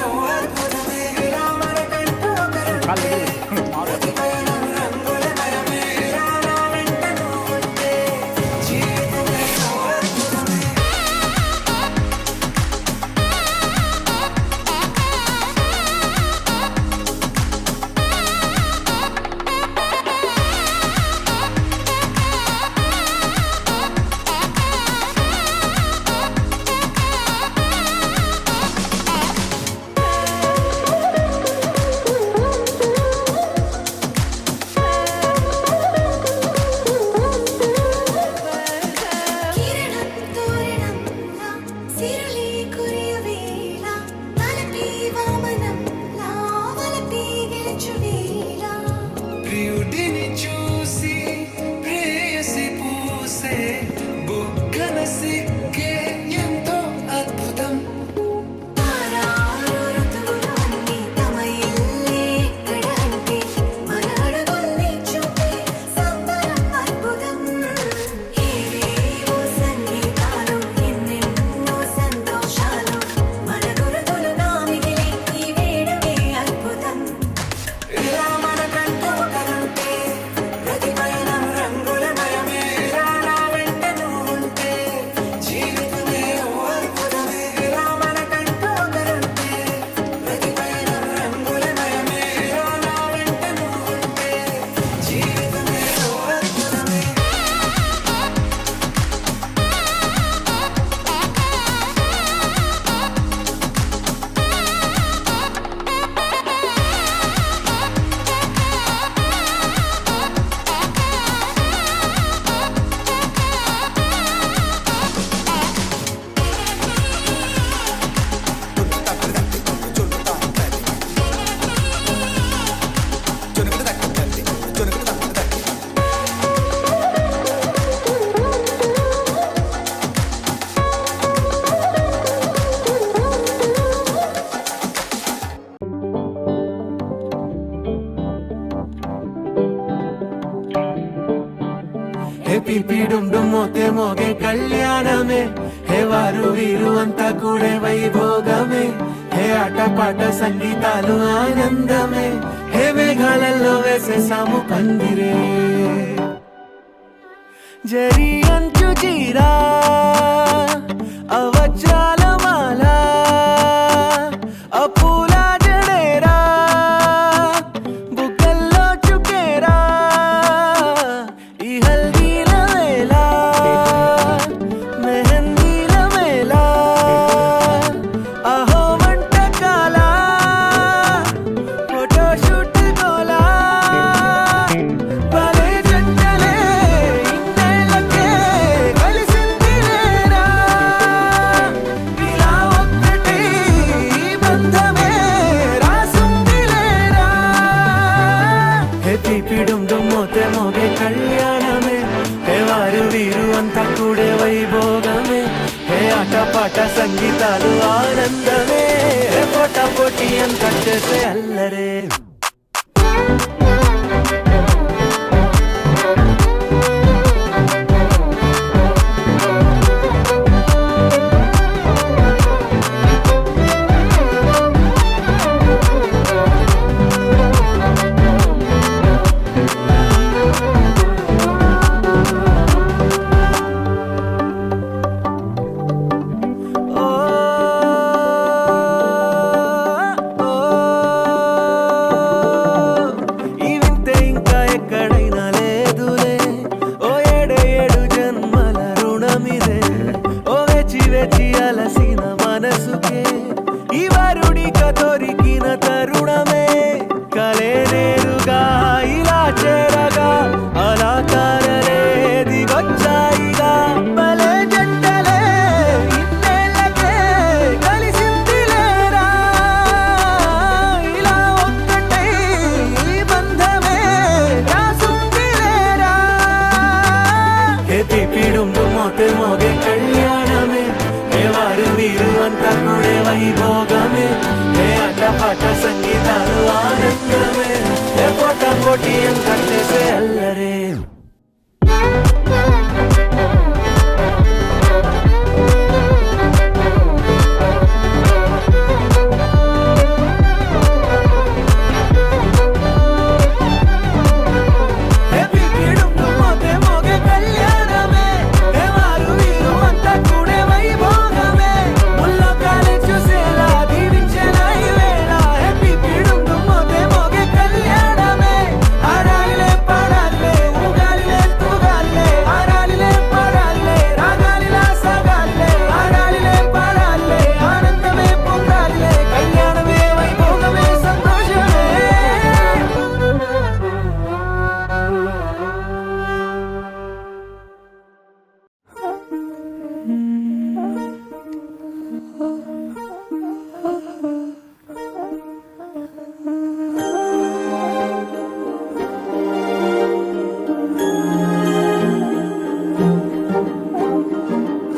ప్రియుడిని చూసి ప్రేయసి పూసే బుగ్గన సిగ్గే ఎంతో అద్భుతం. పిపిడుండు మోతే మోగే కళ్యాణమే హే వారు వీరు అంతా కూడే వైభోగమే హే ఆటపాట సంగీతాలు ఆనందమే హే మేఘాలలో వేసేసాము పందిరే జరి అంచు జీరా అవజ్రాల మాల అపూల జడేరా బుగ్గల్లో చుకేరా ఈ హల్దీల వేళ మెహందీల వేళ అహో వంటకాల ఫోటోషూట్ గోలా భలే జంటలే ఇన్నేళ్ళకే కలిసింది లేరా ఇలా ఒక్కటి ఈ బంధమే రాసుంది లేరా హే పీపిడుం దుమ్మోతే మోగే కళ్యాణమే హే వారు వీరు అంతా కూడే వైభోగమే హే ఆటపాట సంగీతాలు ఆనందమే హే పోటా పోటీ అంతా చేసే అల్లరే దొరికిన తరుణమే కలే నేరుగా ఇలా చేరగా అలా తారలే దిగొచ్చాయిగా భలే జంటలే ఇన్నేళ్ళకే కలిసిందిలేరా ఇలా ఒక్కటై ఈ బంధమే రాసుందిలేరా తీపిడుండు మోతే మోగే కళ్యాణమే వారు వీరు అంతా కూడా వైభోగమే అడ్డ పాట సంగీతాలు ఆనందమే పోట పోటీ అంత చేసే అల్లరే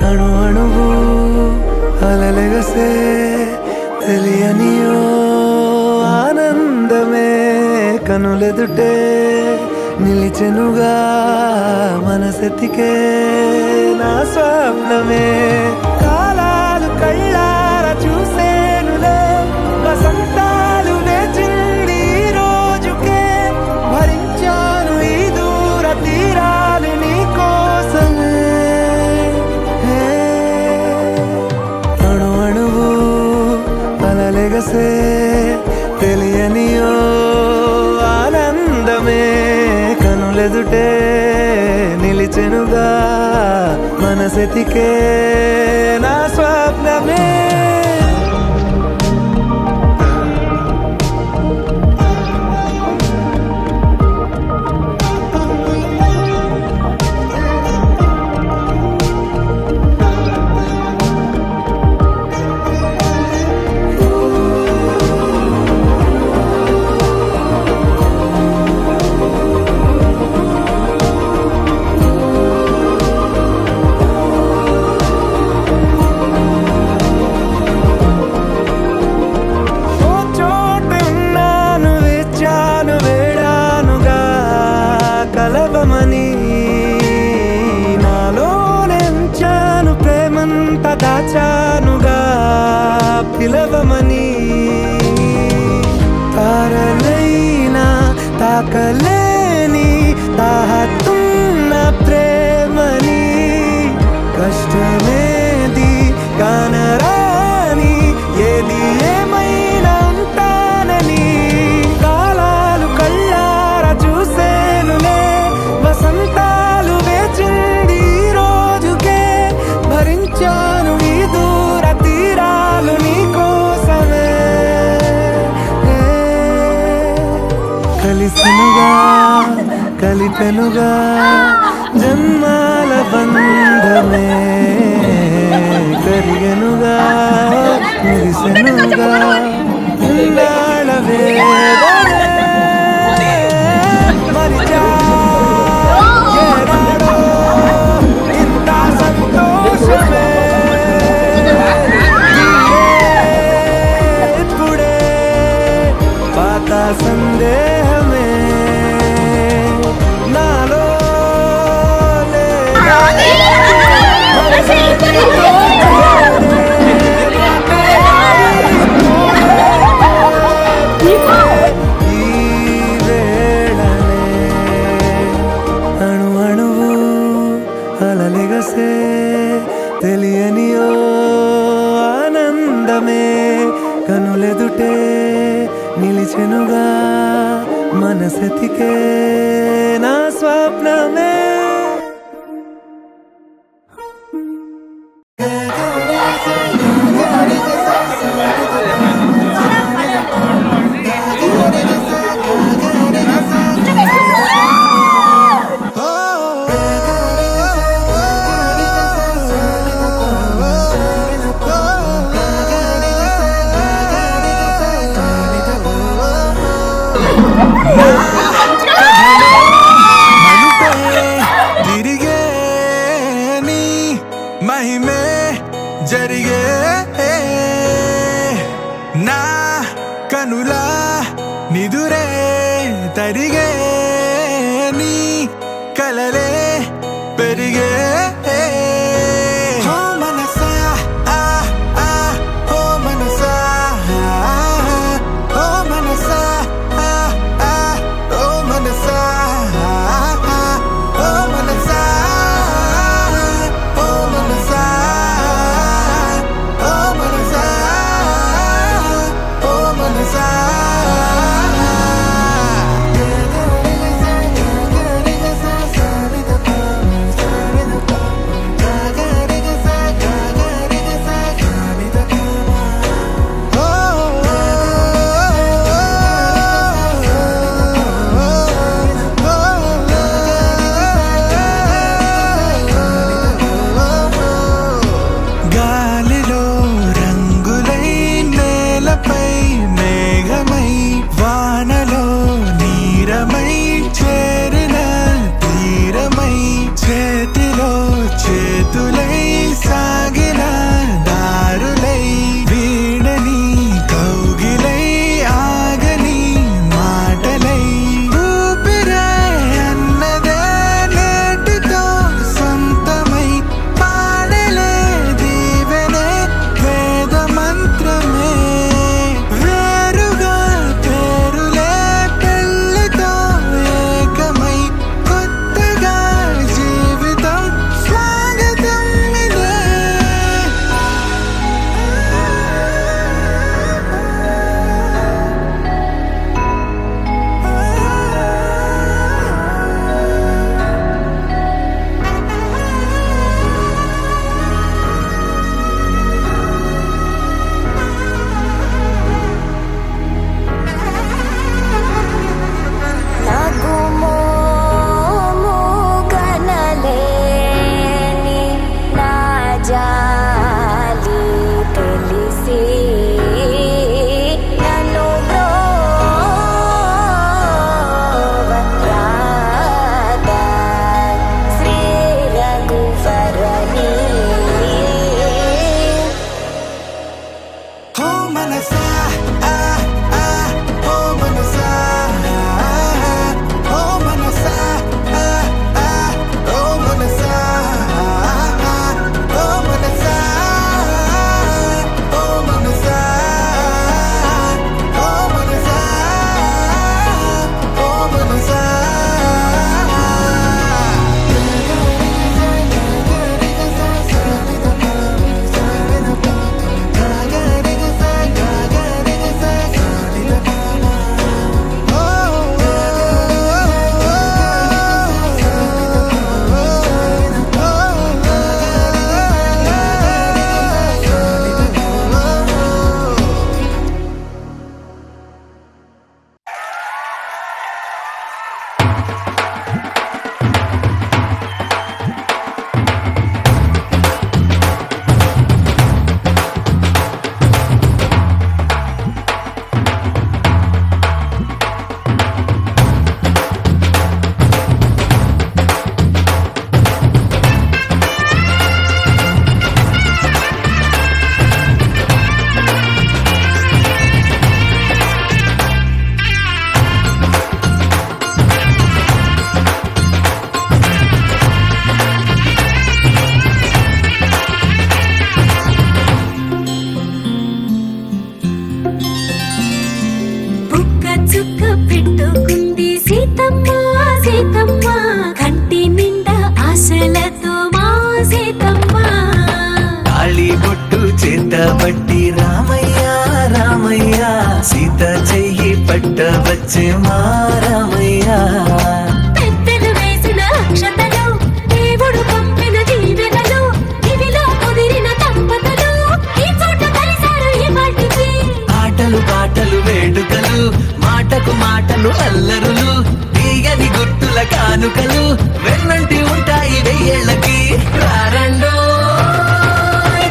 అణు అణువు అలలెగసే తెలియనియో ఆనందమే కనులెదుటే నిలిచెనుగా మనసెతికే నా స్వప్నమే కాలాలు కళ్ళార చూసేనులే వసంతాలు వేచింది ఈ రోజుకే భరించాను ఈ దూర తీరాలు నీ కోసమే అణు అణువు అలలెగసే తెలియనియో ఆనందమే కనులెదుటే నిలిచెనుగా మనసెతికే నా స్వప్నమే దాచానుగా పిలవమని తారలైనా తాకలేని తాహతున్న ప్రేమని కష్టమేది కానరాని ఏది ఏమైనా ఉంటానని కాలాలు కళ్ళార చూసేనులే వసంతాలు వేచింది ఈ రోజుకే భరించాను ఈ దూర తీరాలు నీ కోసమే కలిసినుగా కలిపెనుగా జన్మాల బంధమే కరిగెనుగా ముగిసెనుగా ఇన్నాళ్ళ వేదనే మరిచా ఏనాడో ఇంత సంతోషమే ఇప్పుడే పాత సందేహమే నాలో అణు అణువు అలలెగసే తెలియనియో ఆనందమే కనులెదుటే నిలిచెనుగా మనసెతికే నా స్వప్నమే మలుపే తిరిగే నీ మహిమే జరిగే నా కనులా నిదురే తరిగే నీ కలలే పెరిగే ఓ మనసా ఆ ఆ ఓ మనసా ఓ మనసా ఆ ఆ ఓ మనసా ఓ మనసా ఓ మనసా ఓ మనసా ఓ మనసా గాలిలో రంగులై నేలపై మేఘమై వానలో నీరమై చేరిన తీరమై చేతిలో చేతులై సాగిన దారులై వీడని కౌగిలై ఆగని మాటలై ఊపిరే అన్నదే నేటితో సొంతమై పాడలే దీవెనే వేద మంత్రమే వేరుగా పేరులే పెళ్ళితో ఏకమై కొత్తగా జీవితం స్వాగతం ఇదే నాకు మోము కనలేని నా జాలి తెలిసి నన్ను బ్రోవరాదా శ్రీ రఘువరని ఓ మనసా ఆ ఆ ఓ మనసా ఓ మనసా ఆ ఆ ఓ మనసా ఓ మనసా ఓ మనసా ఓ మనసా ఓ మనసా బుక్క చుక్క పెట్టుకుంది సీతమ్మ సీతమ్మ కంటి నిండా ఆశలతో మా సీతమ్మ తాళి బొట్టు చేతబట్టి రామయ్య రామయ్య సీత చెయ్యి పట్ట వచ్చే మా రామయ్య పెద్దలు వేసిన అక్షతలు దేవుడు పంపిన దీవెనలు ఇవిలో కుదిరిన దంపతులు ఈ చోట కలిసారు ఈ పాటికి ఆటలు పాటలు వేడుకలు మాటకు మాటలు అల్లరులు తీయని గుర్తుల కానుకలు వెన్నంటి ఉంటాయి వెయ్యేళ్ళకి రారండో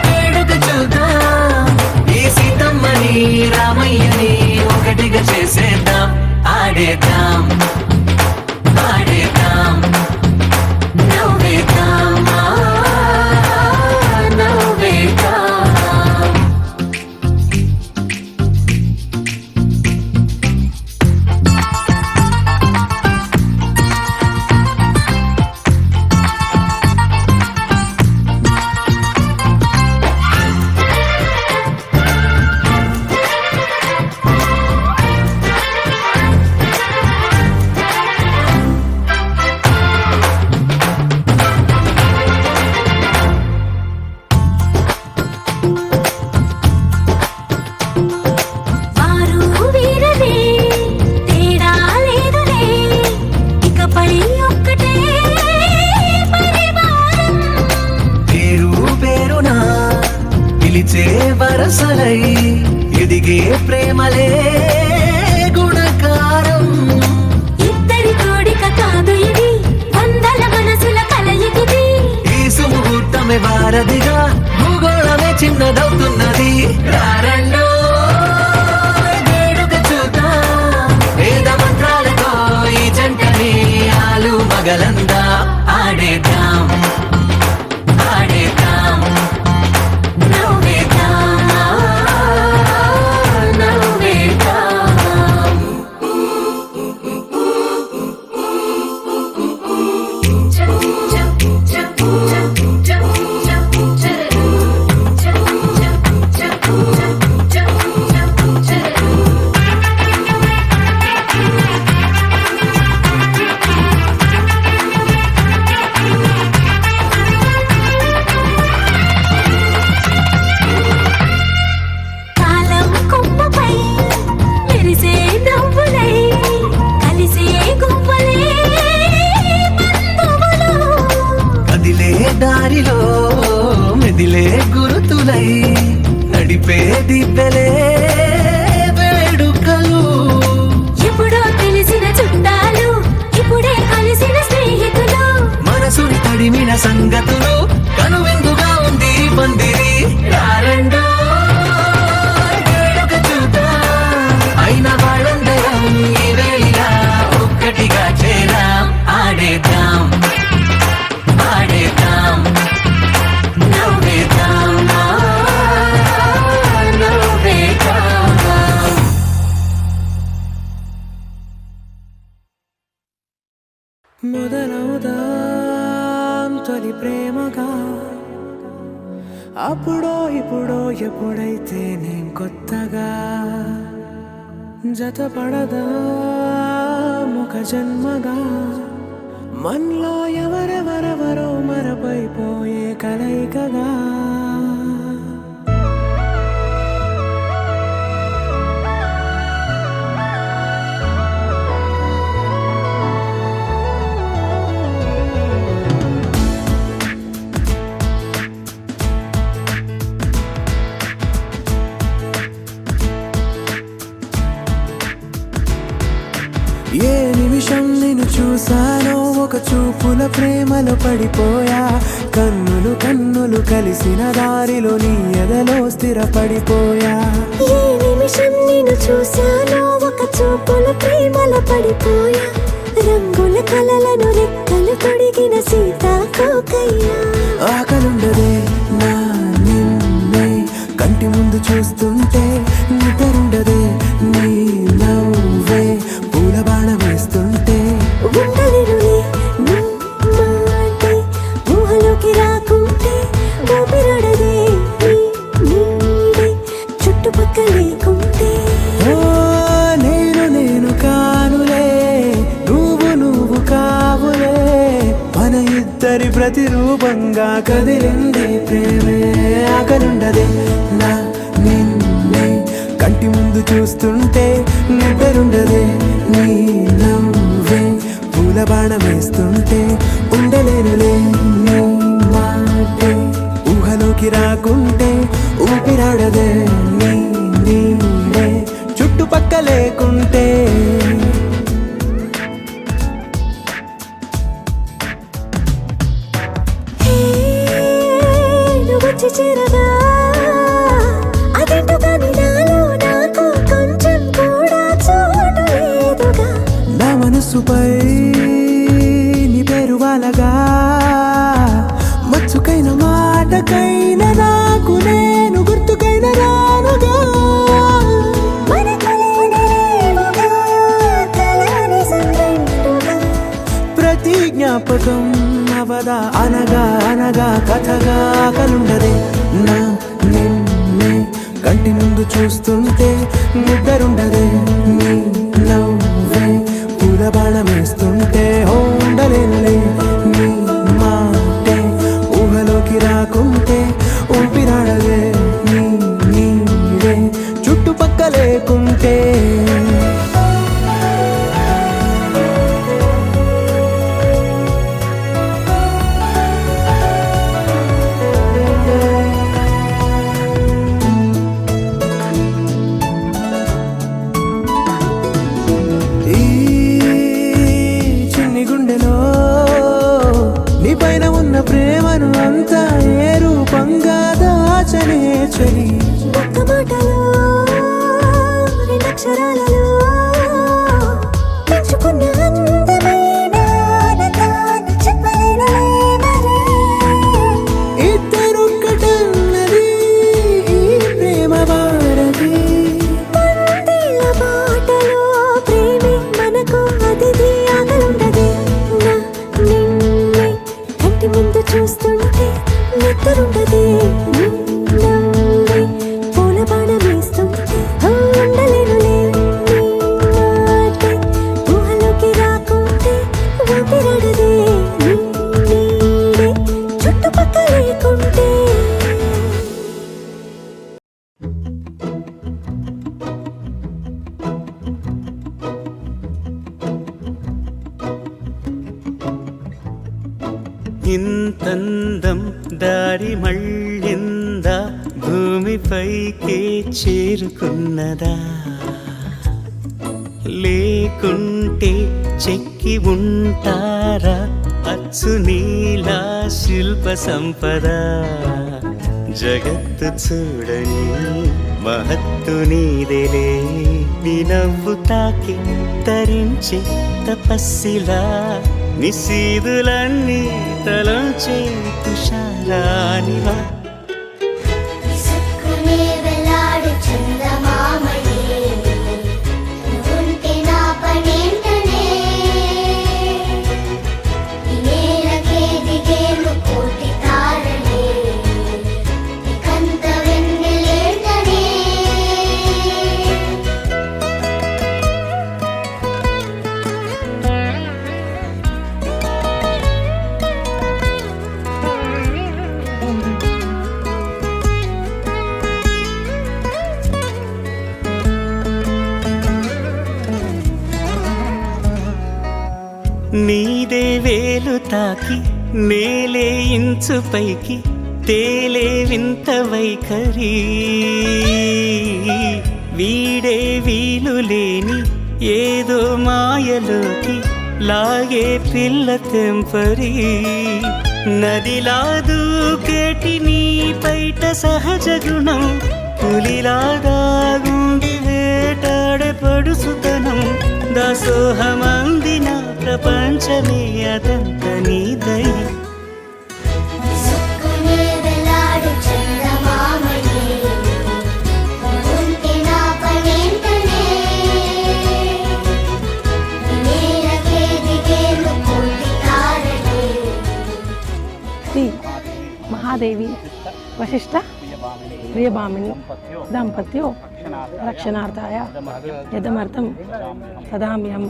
వేడుక చూద్దాం ఈ సీతమ్మని రామయ్యని ఒకటిగా చేసేద్దాం ఆడి ఆడేద్దాం ఆడేద్దాం నవ్వేద్దాం నవ్వేద్దాం వారు వీరలే తేడా లేదులే ఇకపై ఒక్కటే పరివారం పేరు పేరున పిలిచే వరసలై ఎదిగే ప్రేమలే గుణకారం ఇద్దరి కోడిక కాదు ఇది వందల మనసుల కలయికిది ఈ సుముహూర్తమే వారధిగా భూగోళమే చిన్నదవుతున్నది రారండో వేడుక చూద్దాం వేద మంత్రాలతో ఈ జంటని ఆలు మగలందా ఆడేద్దాం ఆడేద్దాం నవ్వేద్దాం నవ్వేద్దాం కాలం కొమ్మపై మెరిసే నవ్వులై కలిసే గువ్వలే బంధువులు కదిలే దారిలో మెదిలే గురుతులై నడిపే దిబ్బెలే వేడుకలు ఎప్పుడో తెలిసిన చుట్టాలు ఇప్పుడే కలిసిన స్నేహితులు మనసుని తడిమిన సంగతులు కనువిందుగా ఉంది ఈ పందిరి రారండో వేడుక చూద్దాం అయిన వాళ్ళందరం ఈ వేళ ఒక్కటిగా చేరాం ఆడేద్దాం ఆడేద్దాం నవ్వేద్దాం నవ్వేద్దాం మొదలవుదాం తొలి ప్రేమగా అప్పుడో ఇప్పుడో ఎప్పుడైతే నేను కొత్తగా జతపడదా ముఖ జన్మగా మనలో ఎవరెవరెవరో మరపైపోయే కలయికగా ఏ నిమిషం నేను చూసానో ఒక చూపుల ప్రేమలో పడిపోయా కన్నులు కన్నులు కలిసిన దారిలో నీ ఎదలో స్థిరపడిపోయా ఏ నిమిషం నేను చూశానో ఒక చూపుల ప్రేమలో పడిపోయా రంగుల కలలను రెక్కలు తొడిగిన సీతాకోకయ్యా ఆకలుండదే నా నిన్నే కంటి ముందు చూస్తుంటే నిద్రుండదే నీ నవ్వే పూల బాణ వేస్తుంటే ఉండలేనులే నీ మాటే ఊహలోకి రాకుంటే ఊపిరాడదే నీ నీడే చుట్టుపక్కల లేకుంటే ఓ నేను కానులే నువ్వు కావులే మన ఇద్దరి ప్రతిరూపంగా కదిలింది ప్రేమే ఆకలుండదే నా నిన్నే కంటి ముందు చూస్తుంటే నిద్రుండదే నీ నవ్వే పూల బాణం వేస్తుంటే ఉండలేనులే నీ మాటే ఊహలోకి రాకుంటే ఊపిరాడదే నీ నీడే చుట్టుపక్క లేకుంటే వచ్చి చేరగా అదెందుకని నాలో నాకు కొంచెం కూడా చోటు లేదుగా మనసుపై నీ పేరు వాలగా మచ్చుకైన మాటకైన నాకు నేను గుర్తుకైన రానుగా ప్రతి జ్ఞాపకం అవదా అనగా అనగా కథగా కలుండదే నా నిన్నే కంటి ముందు చూస్తుంటే నిద్రుండదే నీ నవ్వే పూల బాణమేస్తుంటే ఉండలేనులే నీ మాటే ఊహలోకి రాకుంటే ఊపిరాడదే నీ నీడే చుట్టుపక్క లేకుంటే ప్రేమను అంతా ఏ రూపంగా దాచనే చలి ఒక్క మాటలో రెండక్షరాలలో పెంచుకున్న అందమైన ఆనందాన్ని చెప్పలేనులే మరి. ఇద్దరొక్కటన్నది ఈ ప్రేమ వారది పందిళ్ళ బాటలో ప్రేమే మనకు అతిథి ఆగలుండదే నా నిన్నే కంటి ముందు చూస్తుంటే నిద్రుండదే నవ్వే పూల బాణమేస్తుంటే ఉండలేనులే నీ మాటే ఊహలోకి రాకుంటే ఊపిరాడదే నీ నీడే చుట్టుపక్క లేకుంటే. ఇంతందం దారి మళ్ళిందా భూమిపైకే చేరుకున్నదా లేకుంటే చెక్కి ఉంటారా అచ్చు నీలా శిల్ప సంపద జగత్తు చూడని మహత్తు నీదేలే నీ నవ్వు తాకి తరించే తపస్సిలా నిశీదులన్నీ తలంచే తుషారానివా నీదే వేలు తాకి నేలే ఇంచు పైకి తేలే వింత వైఖరి వీడే వీలు లేని ఏదో మాయలోకి లాగే పిల్ల తెంపరి నదిలా దూకేటి నీ పైట సహజ గుణం పులిలాగా గుండి వేటాడే పడుసుతనం దాసోహమందిన ప్రపంచమే అదంత నీ దయ శ్రీ మహాదేవి వశిష్ఠ ప్రియభామిని దంపత్యో రక్షణార్థాయ యదమర్థం తదామ్యం.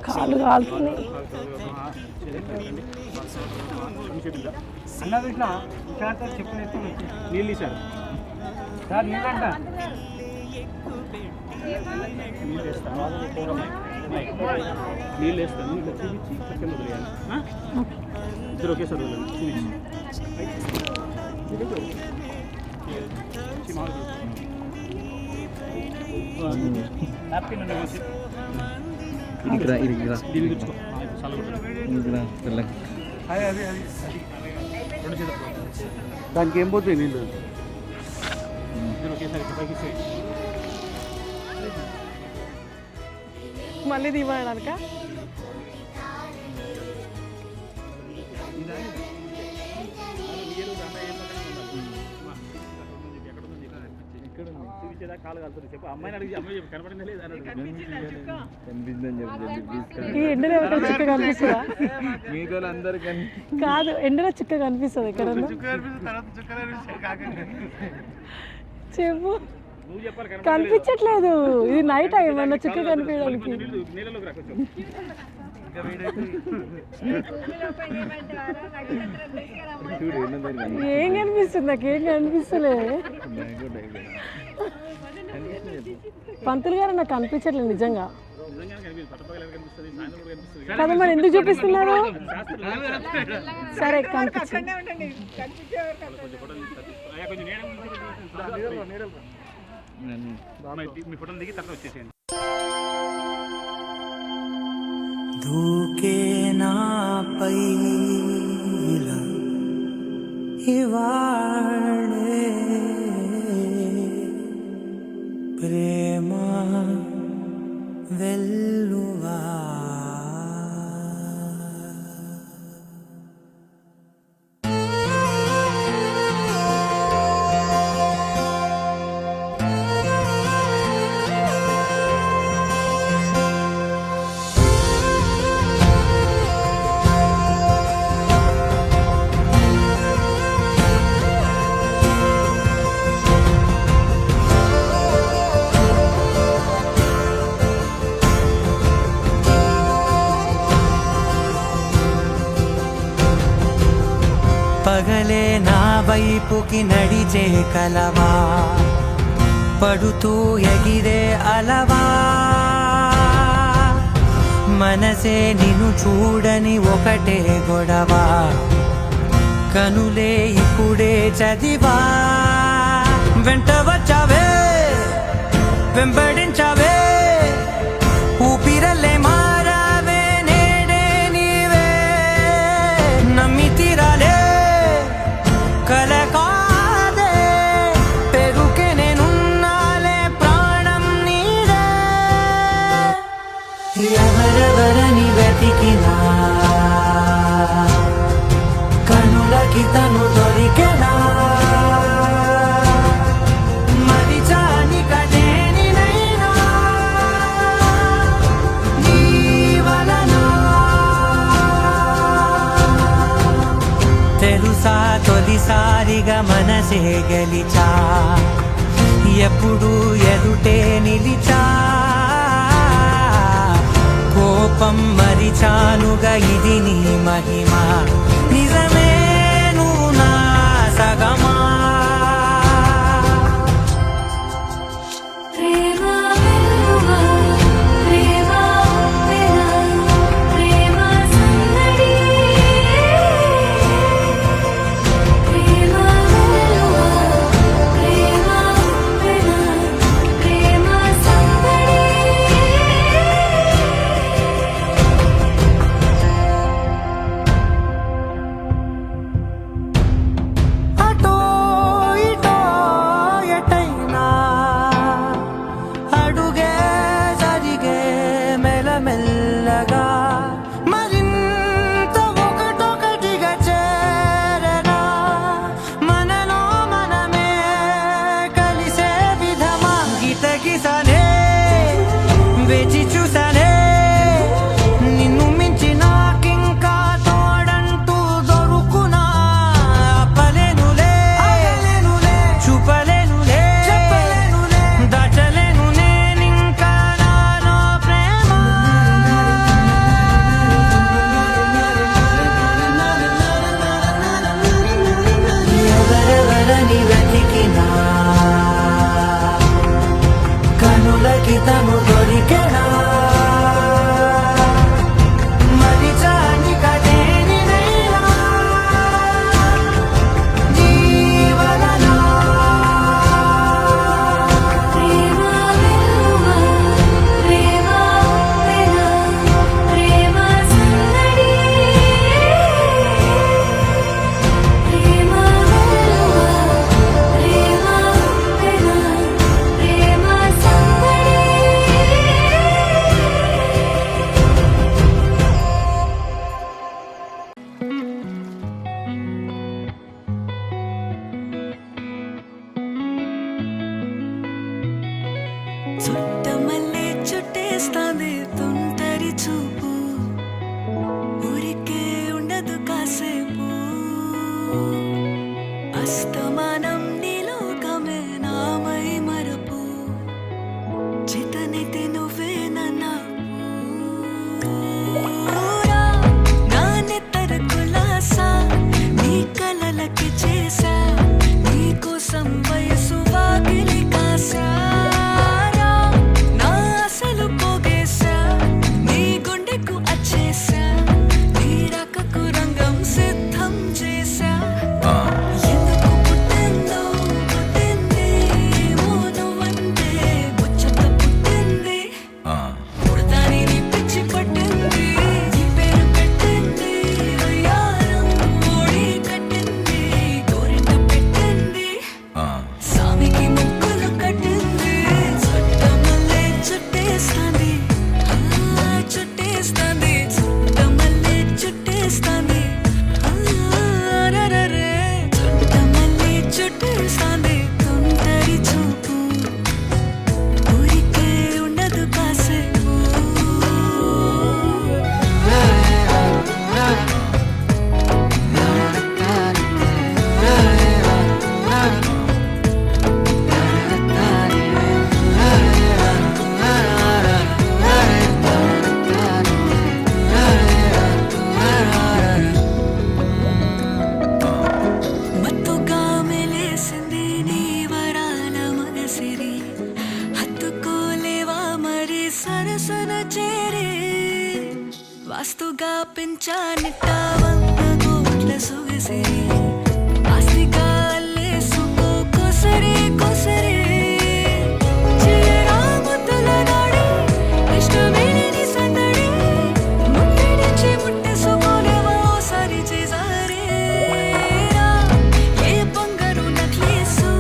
కాళ్ళు కాలుతున్నాయి. నీళ్ళు ఇచ్చారు సార్ నీళ్ళంట నీళ్ళు వేస్తాను ఇట్లా చూపించి పక్కన వదిలేయాలి ఇద్దరు ఒకేసారి వదలండి చూపించి హ్యాపీ నుండి ఇరిగిరా దీన్ని తెచ్చుకో దానికి ఏం పోతుంది నీళ్ళు మళ్ళీ దిగడానిక ఈ ఎండలో ఎవరికైనా చుక్క కనిపిస్తుందా? కాదు, ఎండలో చుక్క కనిపిస్తుంది ఎక్కడన్నా? చెప్పు, కనిపించట్లేదు. ఇది నైట్ టైం అన్న చుక్క కనిపించడానికి. ఏం కనిపిస్తుంది? నాకేం కనిపిస్తలే. పంతులు గారు నాకు కనిపించట్లేదు నిజంగా. కదా, మరి ఎందుకు చూపిస్తున్నారు? సరే, కనిపించండి. దూకే నాపై ఇవాళే ప్రేమ వెల్లువా. పగలే నా వైపుకి నడిచే కలవా, పడుతూ ఎగిరే అలవా, మనసే నిన్ను చూడని ఒకటే గొడవ, కనులే ఇప్పుడే చదివా. వెంట వచ్చావే, వెంబడించావే, ఊపిరల్లే మారావే, నేడే నీవే. నమ్మి తీరాలే, కలకాదే, పెరుకే నేనున్నాలే, ప్రాణం నీదే. ఎవరెవరని వెతికినా కనులకి తను దొరికెనా, మరిచాని కటేనినైనా నీ వలన. తెలుసా తొలిసారిగా మనసే గెలిచా, ఎప్పుడు ఎదుటే నిలిచా, కోపం మరిచానుగా, ఇది నీ మహిమ. నిజమే నువ్వు నా సగమా. ప్రేమ వెల్లువా, ప్రేమ ఉప్పెన, ప్రేమ సందడి. ప్రేమ వెల్లువా, ప్రేమ ఉప్పెన, ప్రేమ సందడి. అటో ఇటో ఎటైనా అడుగే జరిగే మెల్లమెల్లగా, మరింత ఒకటొకటిగా చేరనా, మనలో మనమే కలిసే విధమా. గితగిసనే వేచి చూసానే, నిన్ను మించి నాకింకా తోడంటూ దొరుకునా. ఆపలేనులే, చూపలేనులే, దాచలేను నేనింకా నాలో ప్రేమ. వాస్తుగా పెంచానిట్ట 100 కోట్ల సొగసిరి ఆస్తిగా అల్లేసుకో కొసరే కొసరే చేయరా ముద్దుల నాడి ఇష్టమేని సందడి ముట్టడిచి ముట్టేసుకోలేవా ఓసారి చేసారే ఏ బంగారు నక్లేసు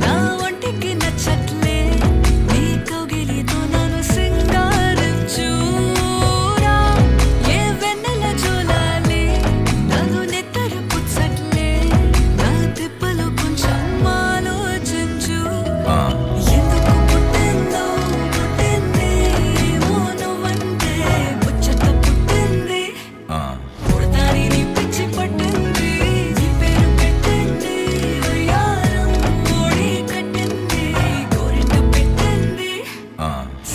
నా ఒంటికి నచ్చట్లే నీ కౌగిలితో నన్ను సింగారించురా ఏ వెన్నెల జోలాలే నన్ను నెత్తర పుచ్చట్లే నా తిప్పలు కొంచెం ఆలోచించు ఎందుకు పుట్టిందో పుట్టింది ఏమో నువ్వంటే ముచ్చట పుట్టింది పుడతాని నీ పిచ్చి పట్టింది నీ పేరు పెట్టింది వయ్యారం ఓడి కట్టింది గోరింట పెట్టింది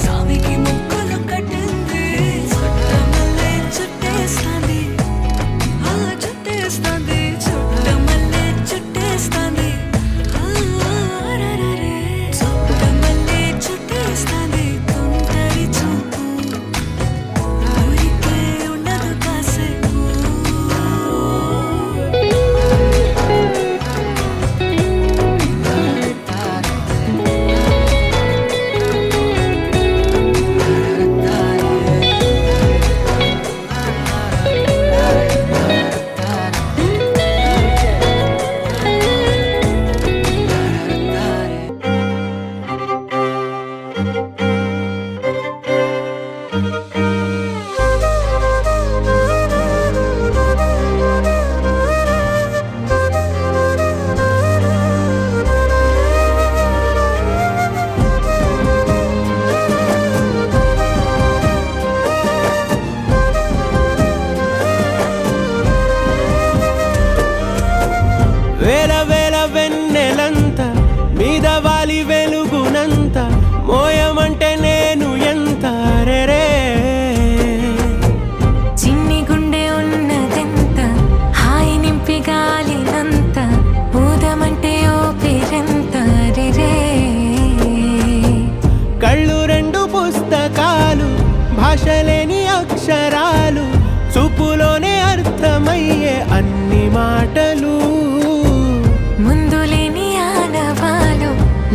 సామికి ముక్కులు కట్టింది చుట్టమల్లే చుట్టేస్తాంది ఆ చుట్టేస్తాంది చుట్టమల్లే చుట్టేస్తాంది అరరరే చుట్టమల్లే చుట్టేస్తాంది తుంటరి చూపు ఊరికే ఉండదు కాసేపు వేల వేల వెన్నెలంత మీద వాలి వెలుగునంత మోయమంటే నేను ఎంత రే చిన్ని గుండె ఉన్నదెంత హాయి నింపి గాలినంత ఊదమంటే ఓపిరెంత రే కళ్ళు రెండు పుస్తకాలు భాషలేని అక్షరాలు చూపులోనే అర్థమయ్యే అన్ని మాటలు ముందు లేని ఆనవాలు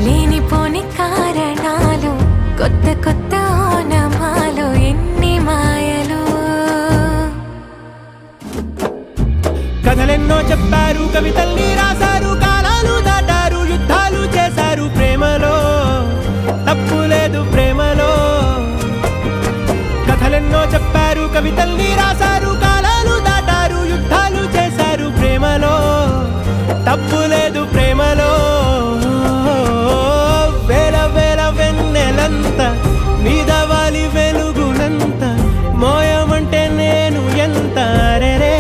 లేనిపోని కారణాలు కొత్త కొత్త ఓనమాలు ఎన్ని మాయలు కథలెన్నో చెప్పారు కవితల్ని రాశారు కాలాలు దాటారు యుద్ధాలు చేశారు ప్రేమలో తప్పు లేదు ప్రేమలో కథలెన్నో చెప్పారు కవితల్ని రాశారు కాలాలు దాటారు యుద్ధాలు చేశారు ప్రేమలో తప్పు లేదు ప్రేమలో వేల వేల వెన్నెలంత మీద వాలి వెలుగునంత మోయమంటే నేను ఎంత రే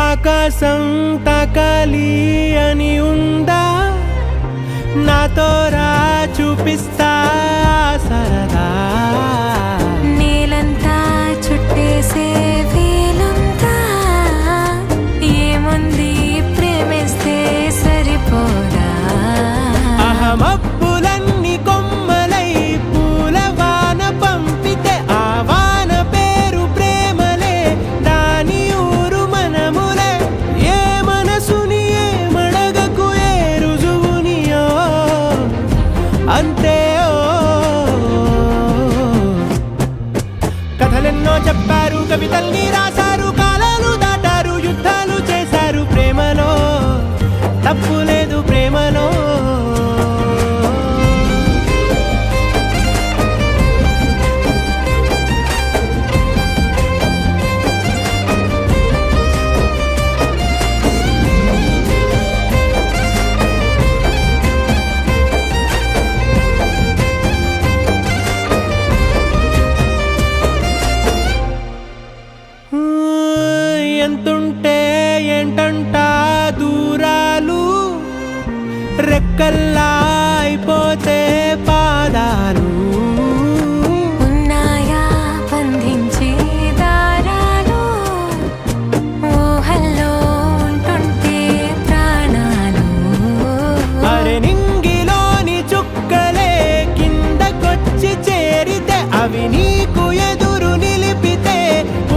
ఆకాశం తాకాలి అని ఉందా నాతో రా చూపిస్తా సరదా నేలంతా చుట్టేసే వీలుందా ఏముంది ప్రేమిస్తే సరిపోదా అహమప్పులన్నీ కొమ్మలై పూలవాన పంపితే ఆ వాన పేరు ప్రేమలే దాని ఊరు మనములే ఏ మనసుని ఏ మడగకు ఏ రుజువునియో అంతే కథలెన్నో చెప్పారు కవితల్ని రాశారు కాలాలు దాటారు యుద్ధాలు చేశారు ప్రేమలో తప్పు లేదు ప్రేమలో ఎంతుంటే ఏంటంట దూరాలు రెక్కల్లా అయిపోతే పాదాలు ఉన్నాయా బంధించే దారాలు ఊహల్లో ఉంటుంటే ప్రాణాలు అరే నింగిలోని చుక్కలే కిందకొచ్చి చేరితే అవి నీకు ఎదురు నిలిపితే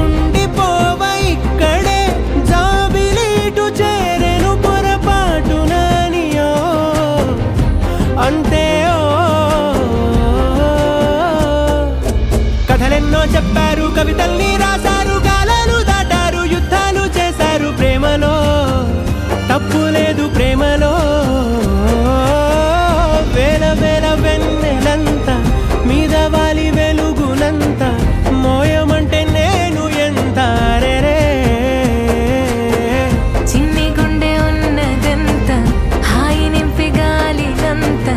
ఉండిపోవ ఇక్కడే జాబిలీటు చేరెను పొరపాటుననియో అంతే కథలెన్నో చెప్పారు కవితల్ని రాశారు కాలాలు దాటారు యుద్ధాలు చేశారు ప్రేమలో తప్పు లేదు ప్రేమలో వేల వేల వెన్నెలంత మీద వాలి వెలుగునంత మోయమంటే నేను ఎంత రే చిన్ని గుండె ఉన్నదంత హాయి నింపి గాలినంత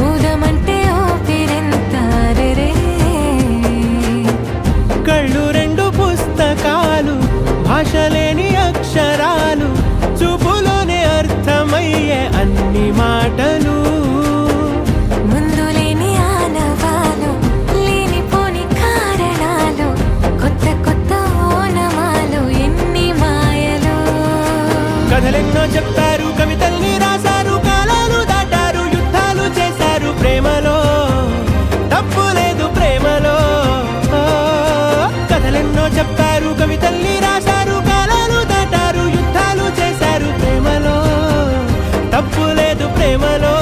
ఊదమంటే ఊపిరెంత రే కళ్ళు రెండు పుస్తకాలు భాష లేని అక్షరాలు చూపులోనే అర్థమయ్యే అన్ని మాటలు ముందు లేని ఆనవాలు లేనిపోని కారణాలు కొత్త కొత్త ఓనమాలు ఎన్ని మాయలు కథలెన్నో చెప్పారు కవితల్ని రాశారు కాలాలు దాటారు యుద్ధాలు చేశారు ప్రేమలో తప్పు లేదు ప్రేమలో కథలెన్నో చెప్పారు కవితల్ని రాశారు కాలాలు దాటారు యుద్ధాలు చేశారు ప్రేమలో తప్పు లేదు ప్రేమలో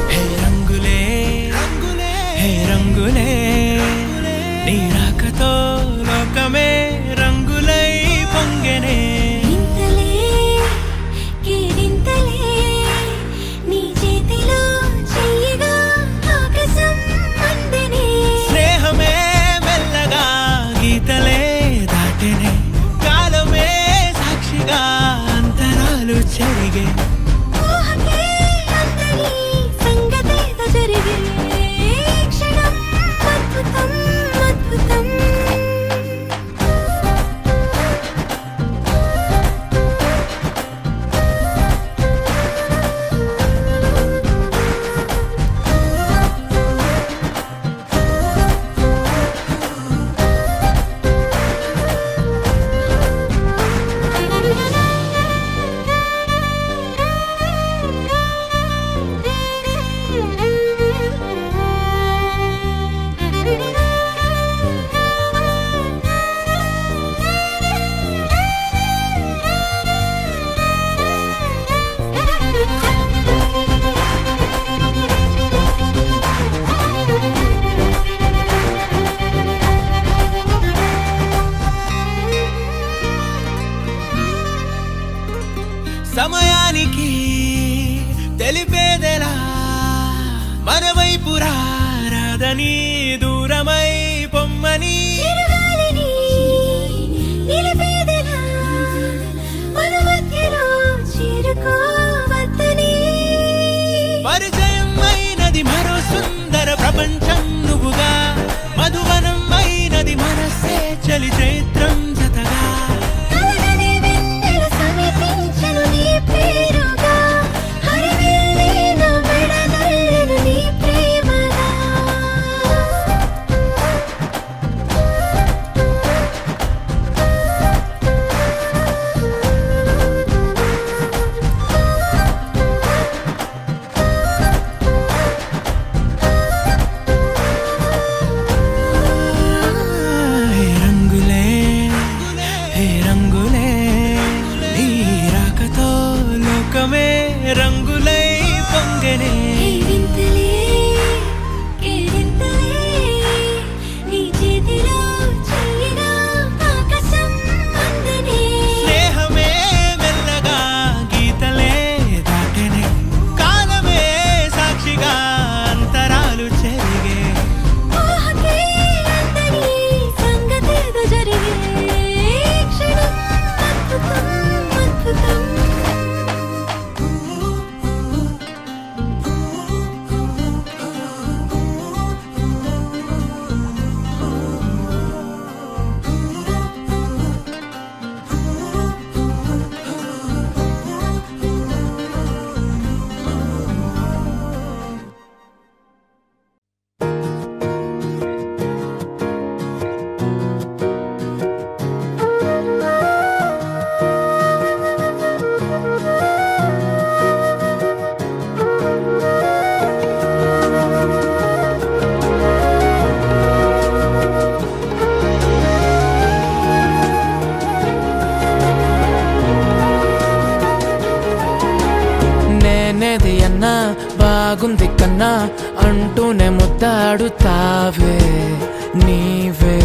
హే రంగులే హే రంగులే నీ రాకతో లోకమే రంగులై పొంగెనే ఇంతలే కేరింతలే నీ చేతిలో చెయ్యగా ఆకాశం అందనే స్నేహమే మెల్లగా గీతలే దాటెనే కాలమే సాక్షిగా అంతరాలు చెరిగే ఊహకే అందని సంగతేదో జరిగే క్షణం అద్భుతం అద్భుతం సమయానికి తెలిపేదెలా మన వైపు రాదని దూరమై పొమ్మని చిరుగాలిని నిలిపేదెలా మన మధ్యలో చేరుకోవద్దని పరిచయం అయినది మరో సుందర ప్రపంచం నువ్వుగా మధువనం అయినది మనసే చలి చైత్రం జతగా కలగని వెన్నెల సమీపించను నీ పేరుగా హరివెల్లి నా మెడనల్లెను నీ ప్రేమగా రంగులై పొంగెనే బాగుంది కన్నా అంటూనే ముద్దాడుతావే నీవే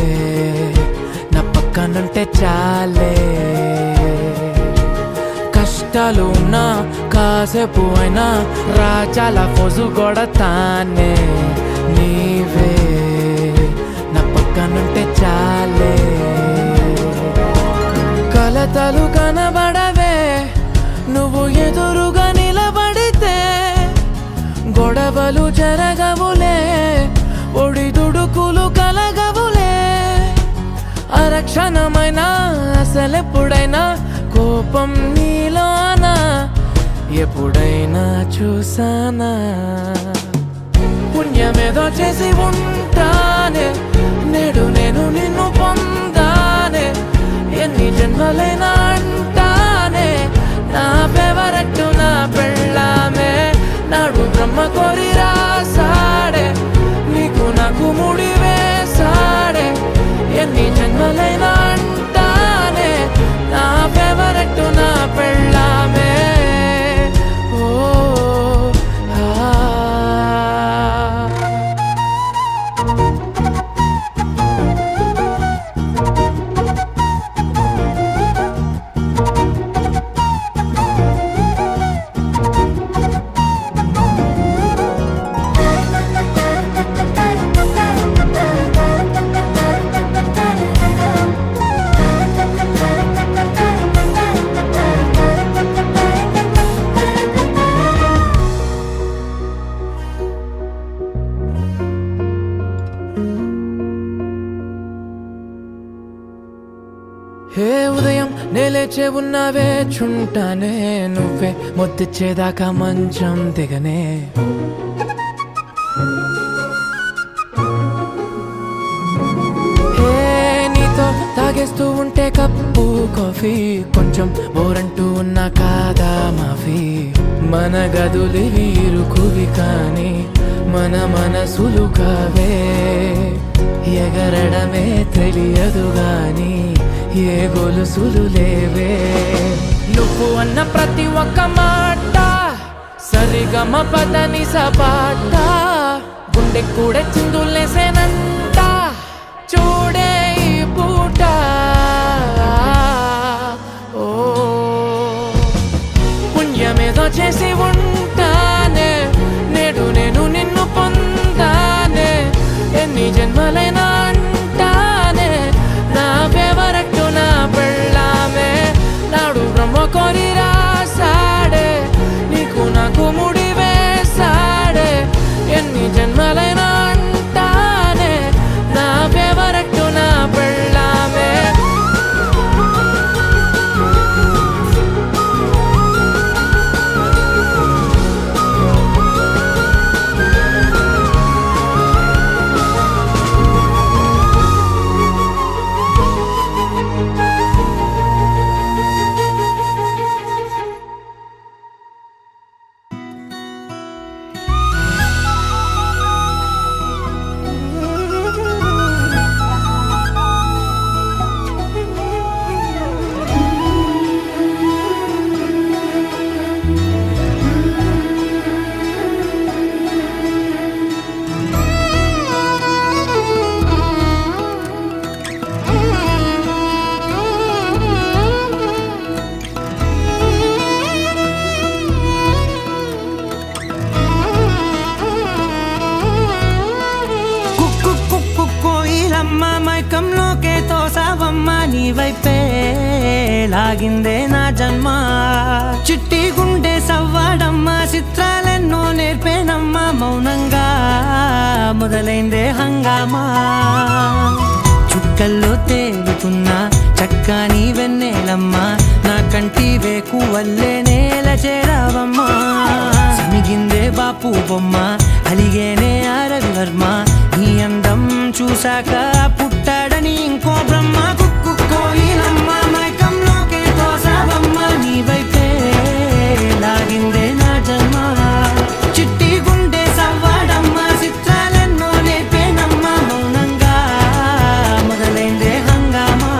నా పక్కనుంటే చాలే కష్టాలు ఉన్నా కాసేపు అయినా రాజాల ఫోజు కొడతానే నీవే నా పక్కనుంటే చాలే కలతలు కనబడవే నువ్వు ఎదురుగా నిలబడితే గొడవలు జరగవులే ఒడిదుడుకులు కలగవులే అరక్షణమైనా అసలెప్పుడైనా కోపం నీలోనా ఎప్పుడైనా చూసానా పుణ్యమేదో చేసి ఉంటానే నేడు నేను నిన్ను పొందానే ఎన్ని జన్మలైనా అంటానే నా ఫేవరెట్ నా పెళ్ళామే నాడు బ్రహ్మ కోరి రాసాడే నీకు నాకు ముడి వేసాడే ఎన్ని జన్మలైనా అంటానే నా ఫేవరెట్ నా పెళ్ళామే ఓ ఆ హే ఉదయం నేలేచే ఉన్నావే చుంటానే నువ్వే ముద్దిచ్చేదాకా మంచం దిగనే హే నీతో తాగేస్తూ ఉంటే కప్పు కాఫీ కొంచెం బోరంటూ ఉన్నా కాదా మాఫీ మన గదులు వీరుకువి కానీ మన మనసులు కావే ఎగరడమే తెలియదు గాని ఏ గొలుసులు లేవే నువ్వు అన్న ప్రతి ఒక్క మాట సరిగమ పదని సపాట గుండె కూడా చిందులేసేనంట చూడే ఈ పూట ఓ పుణ్యమేదో చేసి ఉంటానే నేడు నేను నిన్ను పొందానే ఎన్ని జన్మలైనా అంటానే నా ఫేవరెట్ నా పెళ్ళామే నాడు బ్రహ్మ కోరి రాసాడే నీకు నాకు ముడి వేసాడే ఎన్ని జన్మలైనా అంటానే నా ఫేవరెట్ నా పెళ్ళామే మైకంలోకే తోసావమ్మ నీ వైపే లాగిందే నా జన్మ చిట్టి గుండె సవ్వాడమ్మ చిత్రాలెన్నో నేర్పేనమ్మా మౌనంగా మొదలైందే హంగామా చుక్కల్లో తేలుతున్న చక్కని వెన్నెలమ్మా నా కంటి వేకు వల్లే నేల చేరావమ్మా సమిగిందే బాపు బొమ్మ అలిగేనే రవివర్మ నీ అందం చూశాక పుట్టాడని ఇంకో బ్రహ్మ కుక్కు కోయిలమ్మ మైకంలోకే తోసావమ్మ నీ వైపే లాగిందే నా జన్మ చిట్టి గుండె సవ్వాడమ్మ చిత్రాలెన్నో నేర్పేనమ్మ మౌనంగా మొదలైందే హంగామా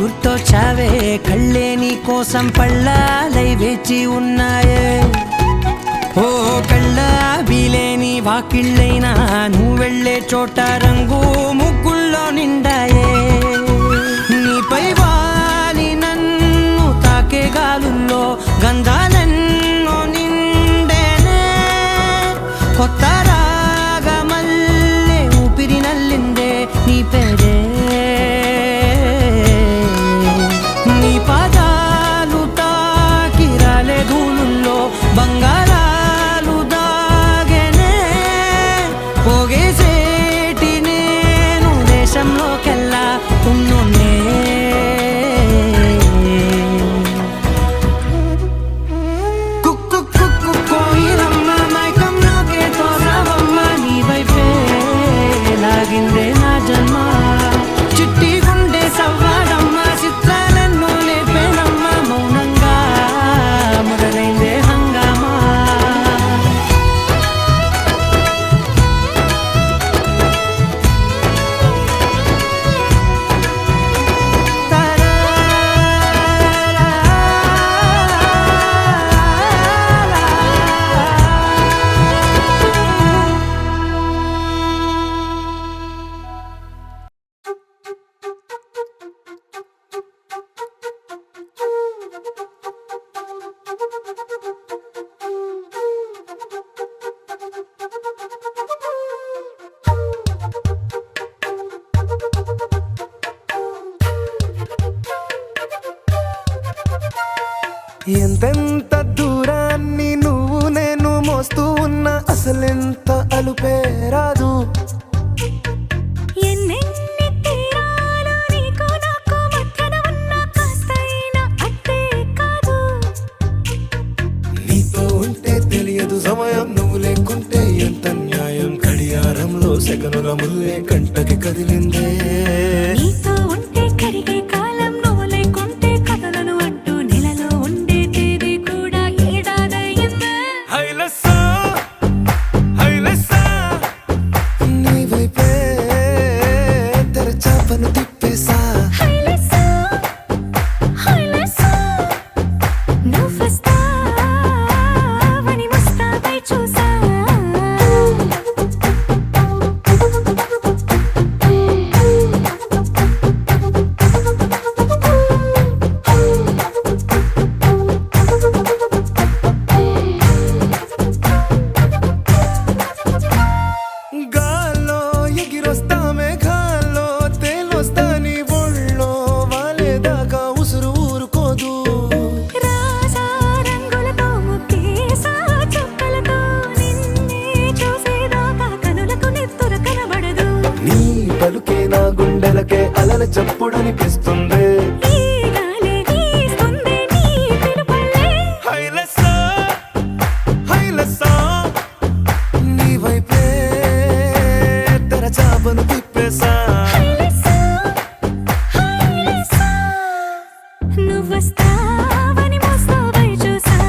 గుర్తొచ్చావే కళ్ళే నీ కోసం పళ్ళాలై వేచి ఉన్నాయే ఓ కళ్ళ వీలేని వాకిళ్ళైనా నువ్వు వెళ్ళే చోట రంగు ముగ్గుల్లో నిండాయే నీపై వాలి నన్ను తాకే గాలుల్లో గంధాలెన్నో నిండేనే కొత్త రాగమల్లే ఊపిరి నల్లిందే నీ పేరే నీ పాదాలు తాకి రాలే ధూళుల్లో బంగారాలు దాగెనే పోగేసేటి నేను దేశంలోకెల్లా ఉన్నోనే కుక్కు కుక్కు కోయిలమ్మ మైకంలోకే తోసావమ్మ నీ వైపే లాగిందే నా జన్మ చిట్టి గుండె సవ్వాడమ్మ చిత్రాలెన్నో లేపేనమ్మ మౌనంగా మొదలైందే హంగామా ఎంతెంత దూరాన్ని నువ్వు నేను మోస్తూ ఉన్నా అసలెంత అలుపే రాదు ఎన్నెన్ని తీరాలు నీకు నాకు మధ్యన ఉన్న కాస్తైనా అట్టే కాదు నీతో ఉంటే తెలియదు సమయం నువ్వు లేకుంటే ఎంత న్యాయం గడియారంలో సెకనుల ముల్లే కంటకి కదిలిందే నీతో ఉంటే కరిగే కాలం నువ్వు లేకుంటే కథలను అంటూ నెలలో ఉండే తేదీ కూడా ఏడాదయ్యిందే హైలెస్సా హైలెస్సా నీ వైపే తెరచాపను తిప్పేసా హైలెస్సా హైలెస్సా నువ్వు వస్తావని ముస్తాబై చూసా గాల్లో ఎగిరొస్తా మేఘాల్లో తేలొస్తా నీ ఒళ్ళో వాలేదాకా ఉసురు ఊరుకోదు రాజా రంగులతో ముక్కేసా చుక్కలతో నిన్నే చూసేదాకా కనులకు నెత్తుర కనబడదు నీ పలుకే నా గుండెలకే అలల చప్పుడనిపిస్తుంది ఈ గాలి వీస్తుంది నీ పిలుపుల్లే హైలెస్సా హైలెస్సా నీ వైపే తెరచాపను తిప్పేసా హైలెస్సా హైలెస్సా నువ్వు వస్తావని ముస్తాబై చూసా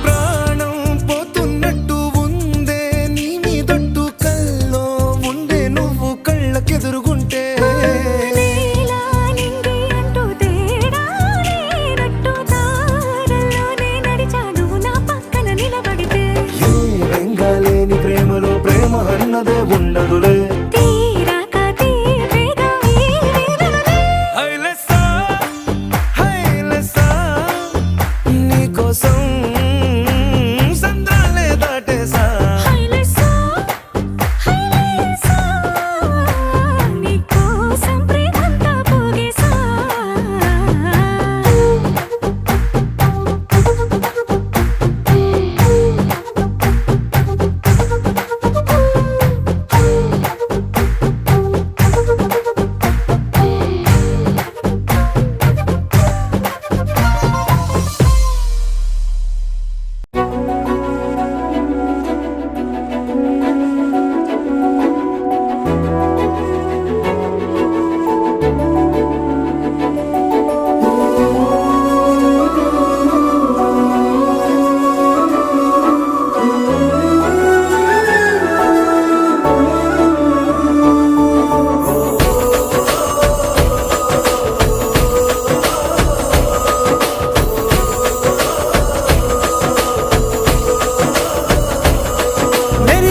ప్రాణం పోతున్నట్టు ఉందే నీ మీదొట్టు కల్లో ఉండే నువ్వు కళ్ళకెదురుగుంటే నీలా నింగి అంటూ తేడా లేనట్టు దారుల్లోనే నడిచా నువ్వు నా పక్కన నిలబడితే ఏ వెంగాలేని ప్రేమలో ప్రేమ అన్నదే ఉండదులే తీరాక తీపేగా ఈ వేదనలే హైలెస్సా హైలెస్సా నీకోసం సంద్రాలే దాటేసా హైలెస్సా హైలెస్సా నీకోసం ప్రేమంతా పోగేసా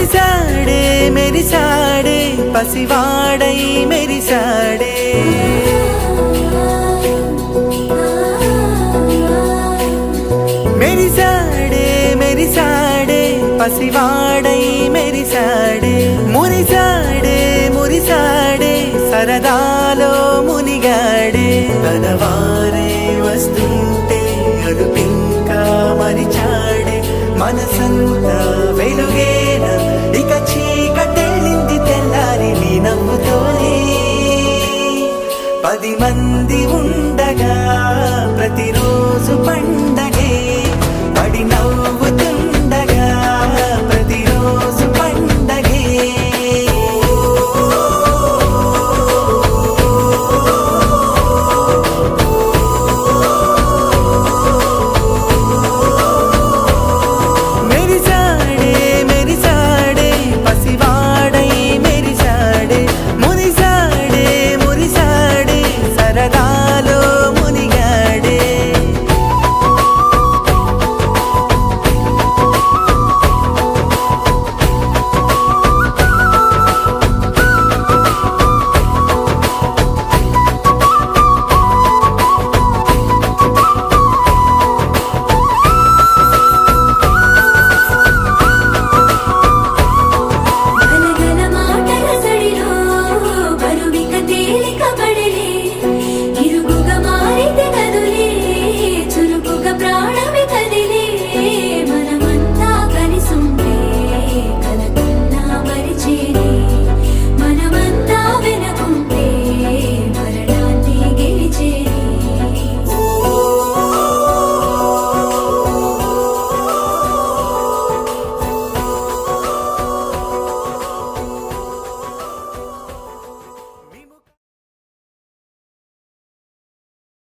మురిసాడే మెరిసాడే పసివాడై మెరిసాడే మెరిసాడే మెరిసాడే పసివాడై మెరిసాడే మురిసాడే మురిసాడే సరదాలో మునిగాడే తనవారే వస్తుంటే అదుపింకా మరిచాడే మనసంతా వెలుగేన ఇక చీకటెళ్ళింది తెల్లారి నీ నవ్వుతోనే 10 మంది ఉన్న